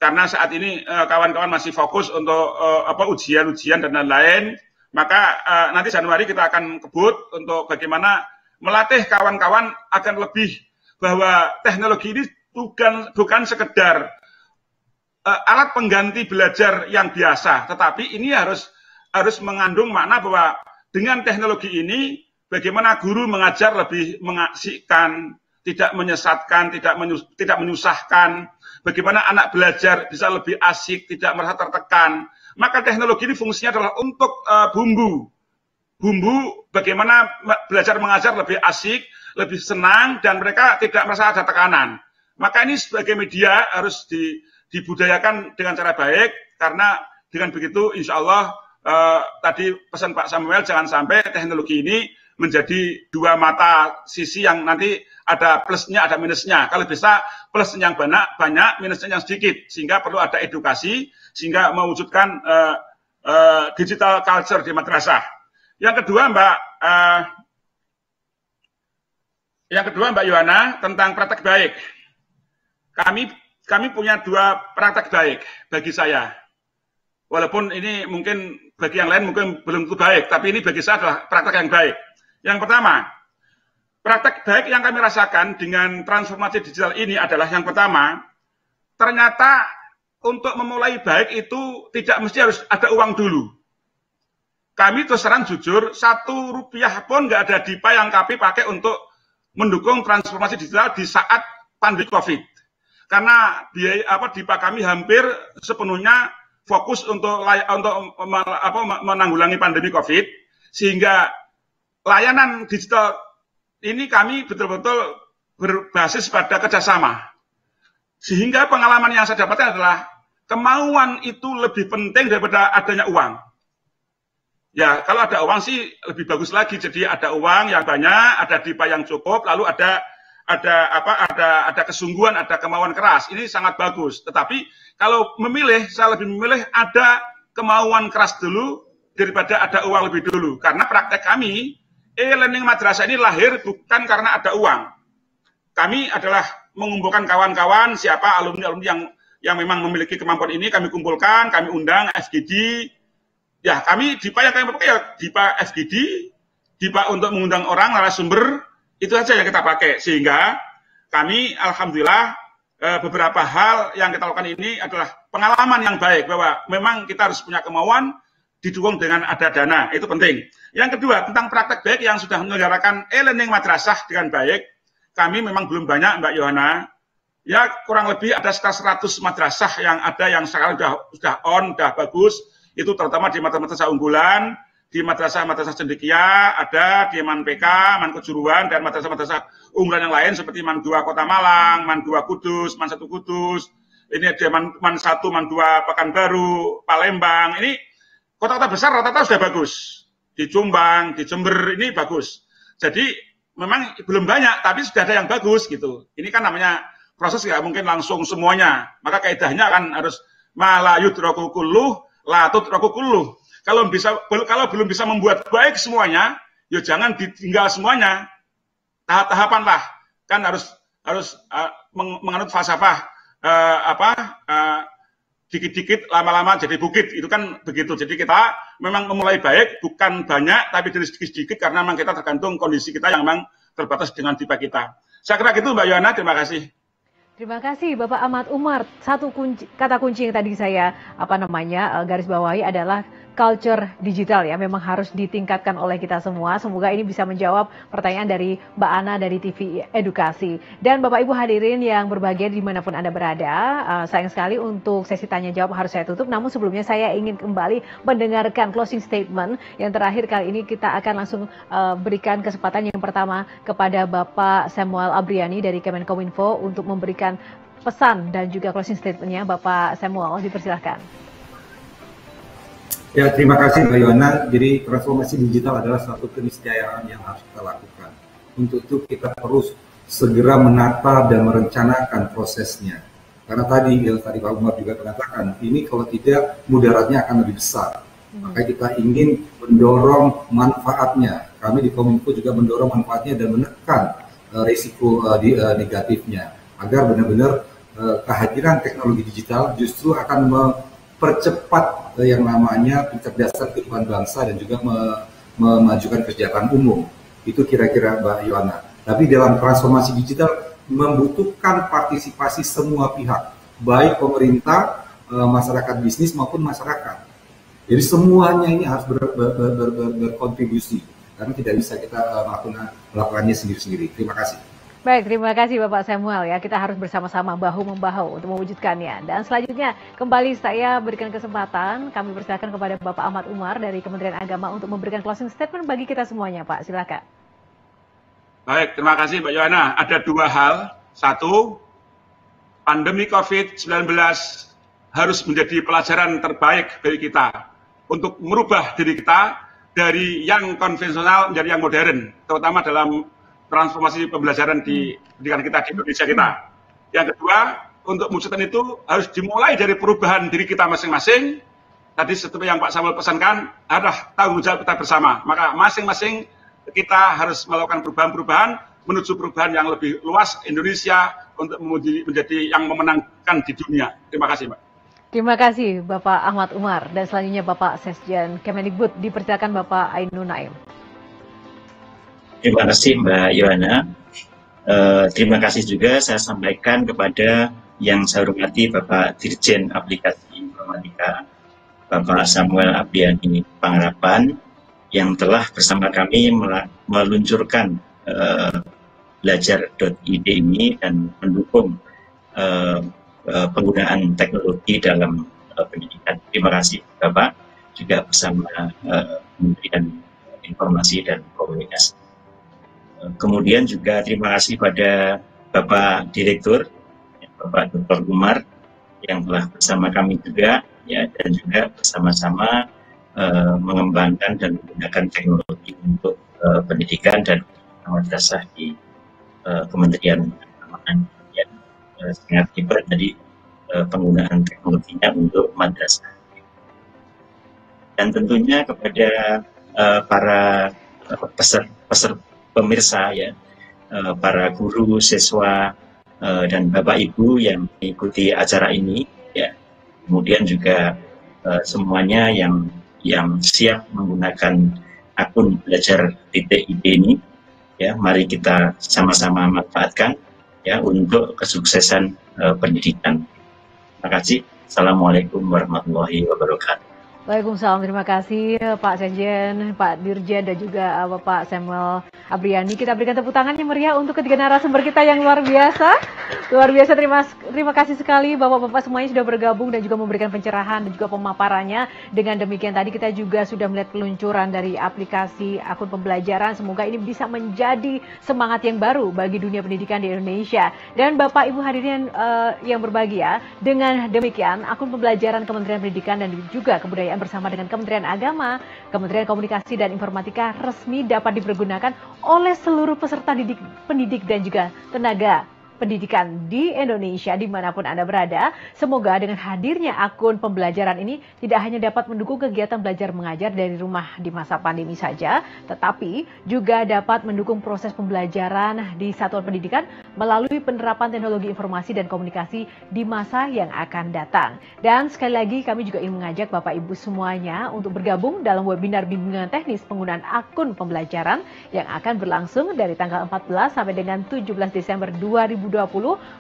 karena saat ini kawan-kawan masih fokus untuk ujian-ujian dan lain-lain. Maka nanti Januari kita akan kebut untuk bagaimana melatih kawan-kawan agar lebih bahwa teknologi ini bukan sekedar alat pengganti belajar yang biasa, tetapi ini harus mengandung makna bahwa dengan teknologi ini bagaimana guru mengajar lebih mengasyikkan, tidak menyesatkan, tidak menyusahkan, bagaimana anak belajar bisa lebih asik, tidak merasa tertekan. Maka teknologi ini fungsinya adalah untuk bumbu bagaimana belajar mengajar lebih asik, lebih senang, dan mereka tidak merasa ada tekanan. Maka ini sebagai media harus dibudayakan dengan cara baik, karena dengan begitu insya Allah tadi pesan Pak Samuel, jangan sampai teknologi ini menjadi dua mata sisi yang nanti ada plusnya, ada minusnya. Kalau bisa plusnya yang banyak, minusnya yang sedikit, sehingga perlu ada edukasi, sehingga mewujudkan digital culture di madrasah. Yang kedua Mbak Yohana, tentang praktek baik. Kami punya dua praktek baik bagi saya. Walaupun ini mungkin bagi yang lain mungkin belum tentu baik, tapi ini bagi saya adalah praktek yang baik. Yang pertama, praktek baik yang kami rasakan dengan transformasi digital ini adalah yang pertama, ternyata untuk memulai baik itu tidak mesti harus ada uang dulu. Kami terus terang jujur, 1 rupiah pun nggak ada DIPA yang kami pakai untuk mendukung transformasi digital di saat pandemi COVID. Karena biaya DIPA kami hampir sepenuhnya fokus untuk menanggulangi pandemi COVID, sehingga layanan digital ini kami betul-betul berbasis pada kerjasama. Sehingga pengalaman yang saya dapatkan adalah kemauan itu lebih penting daripada adanya uang. Ya, kalau ada uang sih lebih bagus lagi. Jadi ada uang yang banyak, ada DIPA yang cukup, lalu ada kesungguhan, ada kemauan keras. Ini sangat bagus. Tetapi kalau memilih, saya lebih memilih ada kemauan keras dulu daripada ada uang lebih dulu. Karena praktek kami, e-learning madrasah ini lahir bukan karena ada uang. Kami adalah mengumpulkan kawan-kawan, siapa alumni-alumni yang memang memiliki kemampuan ini, kami kumpulkan, kami undang FGD. Ya, kami DIPA yang kami pakai ya DIPA FGD, DIPA untuk mengundang orang, narasumber, itu saja yang kita pakai. Sehingga kami, alhamdulillah, beberapa hal yang kita lakukan ini adalah pengalaman yang baik, bahwa memang kita harus punya kemauan, didukung dengan ada dana, itu penting. Yang kedua, tentang praktek baik yang sudah menyelenggarakan e-learning madrasah dengan baik, kami memang belum banyak, Mbak Yohana. Ya, kurang lebih ada sekitar 100 madrasah yang ada yang sekarang sudah on, sudah bagus. Itu terutama di madrasah unggulan, di madrasah cendekia, ada di Man PK, Man Kejuruan, dan madrasah unggulan yang lain seperti Man 2 Kota Malang, Man 2 Kudus, Man 1 Kudus. Ini ada Man 1, Man 2 Pekanbaru, Palembang. Ini kota-kota besar rata-rata sudah bagus. Di Jombang, di Jember, ini bagus. Jadi memang belum banyak, tapi sudah ada yang bagus gitu. Ini kan namanya proses, nggak mungkin langsung semuanya. Maka kaidahnya kan harus malayut roku kulluh, latut roku kulluh. Kalau belum bisa membuat baik semuanya, ya jangan ditinggal semuanya. Tahap-tahapan lah. Kan harus menganut falsafah dikit-dikit lama-lama jadi bukit, itu kan begitu. Jadi kita memang memulai baik, bukan banyak, tapi dari sedikit-sedikit, karena memang kita tergantung kondisi kita yang memang terbatas dengan DIPA kita. Saya kira gitu, Mbak Yohana, terima kasih. Terima kasih Bapak Ahmad Umar. Satu kata kunci yang tadi saya garis bawahi adalah culture digital ya, memang harus ditingkatkan oleh kita semua. Semoga ini bisa menjawab pertanyaan dari Mbak Ana dari TV Edukasi. Dan Bapak Ibu hadirin yang berbahagia dimanapun Anda berada, sayang sekali untuk sesi tanya jawab harus saya tutup. Namun sebelumnya saya ingin kembali mendengarkan closing statement yang terakhir. Kali ini kita akan langsung berikan kesempatan yang pertama kepada Bapak Samuel Abriani dari Kemenkominfo untuk memberikan pesan dan juga closing statement-nya. Bapak Samuel, dipersilahkan. Ya, terima kasih Mbak Yohana. Jadi transformasi digital adalah satu keniscayaan yang harus kita lakukan. Untuk itu kita harus segera menata dan merencanakan prosesnya. Karena tadi Pak Umar juga mengatakan, ini kalau tidak mudaratnya akan lebih besar. Maka kita ingin mendorong manfaatnya. Kami di Kominfo juga mendorong manfaatnya dan menekan risiko negatifnya. Agar benar-benar kehadiran teknologi digital justru akan mempercepat yang namanya pencerdasan kehidupan bangsa dan juga memajukan kesejahteraan umum. Itu kira-kira Mbak Yohana. Tapi dalam transformasi digital membutuhkan partisipasi semua pihak, baik pemerintah, masyarakat bisnis maupun masyarakat. Jadi semuanya ini harus berkontribusi, karena tidak bisa kita melakukannya sendiri-sendiri. Terima kasih. Baik, terima kasih Bapak Samuel ya. Kita harus bersama-sama bahu-membahu untuk mewujudkannya. Dan selanjutnya kembali saya berikan kesempatan, kami persilakan kepada Bapak Ahmad Umar dari Kementerian Agama untuk memberikan closing statement bagi kita semuanya, Pak. Silakan. Baik, terima kasih Mbak Yohana. Ada dua hal. Satu, pandemi COVID-19 harus menjadi pelajaran terbaik bagi kita untuk merubah diri kita dari yang konvensional menjadi yang modern, terutama dalam transformasi pembelajaran di pendidikan kita di Indonesia kita. Yang kedua, untuk mewujudkan itu harus dimulai dari perubahan diri kita masing-masing. Tadi seperti yang Pak Samuel pesankan, adalah tanggung jawab kita bersama. Maka masing-masing kita harus melakukan perubahan-perubahan menuju perubahan yang lebih luas Indonesia untuk menjadi yang memenangkan di dunia. Terima kasih, Mbak. Terima kasih Bapak Ahmad Umar. Dan selanjutnya Bapak Sesjen Kemendikbud, dipersilakan Bapak Ainun Naim. Terima kasih Mbak Yohana. Terima kasih juga saya sampaikan kepada yang saya hormati Bapak Dirjen Aplikasi Informatika, Bapak Samuel Abriani Pangharapan, yang telah bersama kami meluncurkan belajar.id ini dan mendukung penggunaan teknologi dalam pendidikan. Terima kasih Bapak, juga bersama Kementerian Informasi dan Komunikasi. Kemudian juga terima kasih pada Bapak Direktur, Bapak Dr. Umar, yang telah bersama kami juga, ya, dan juga bersama-sama mengembangkan dan menggunakan teknologi untuk pendidikan dan madrasah di Kementerian Agama. Ya, sangat hebat tadi penggunaan teknologinya untuk madrasah. Dan tentunya kepada para pemirsa, ya, para guru, siswa, dan Bapak Ibu yang mengikuti acara ini, ya, kemudian juga semuanya yang siap menggunakan akun belajar.id ini, ya, mari kita sama-sama manfaatkan, ya, untuk kesuksesan pendidikan. Terima kasih. Assalamualaikum warahmatullahi wabarakatuh. Waalaikumsalam, terima kasih Pak Sekjen, Pak Dirjen, dan juga Bapak Samuel Abriani. Kita berikan tepuk tangan yang meriah untuk ketiga narasumber kita yang luar biasa. Luar biasa, terima kasih sekali Bapak-Bapak semuanya sudah bergabung dan juga memberikan pencerahan dan juga pemaparannya. Dengan demikian tadi kita juga sudah melihat peluncuran dari aplikasi akun pembelajaran. Semoga ini bisa menjadi semangat yang baru bagi dunia pendidikan di Indonesia. Dan Bapak Ibu hadirin yang berbahagia, dengan demikian akun pembelajaran Kementerian Pendidikan dan juga Kebudayaan bersama dengan Kementerian Agama, Kementerian Komunikasi dan Informatika resmi dapat dipergunakan oleh seluruh peserta pendidik dan juga tenaga pendidikan di Indonesia dimanapun Anda berada. Semoga dengan hadirnya akun pembelajaran ini tidak hanya dapat mendukung kegiatan belajar mengajar dari rumah di masa pandemi saja, tetapi juga dapat mendukung proses pembelajaran di satuan pendidikan melalui penerapan teknologi informasi dan komunikasi di masa yang akan datang. Dan sekali lagi kami juga ingin mengajak Bapak Ibu semuanya untuk bergabung dalam webinar bimbingan teknis penggunaan akun pembelajaran yang akan berlangsung dari tanggal 14 sampai dengan 17 Desember 2020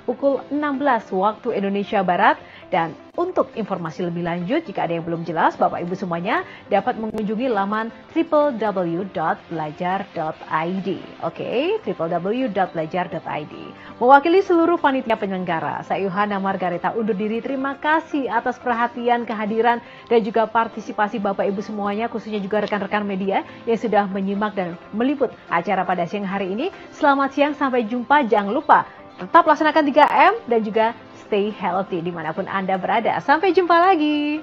pukul 16 waktu Indonesia Barat. Dan untuk informasi lebih lanjut, jika ada yang belum jelas, Bapak Ibu semuanya dapat mengunjungi laman www.belajar.id. Oke, www.belajar.id. Mewakili seluruh panitia penyelenggara, saya Yohana Margareta undur diri. Terima kasih atas perhatian, kehadiran, dan juga partisipasi Bapak Ibu semuanya, khususnya juga rekan-rekan media yang sudah menyimak dan meliput acara pada siang hari ini. Selamat siang, sampai jumpa. Jangan lupa tetap laksanakan 3M dan juga stay healthy dimanapun Anda berada. Sampai jumpa lagi.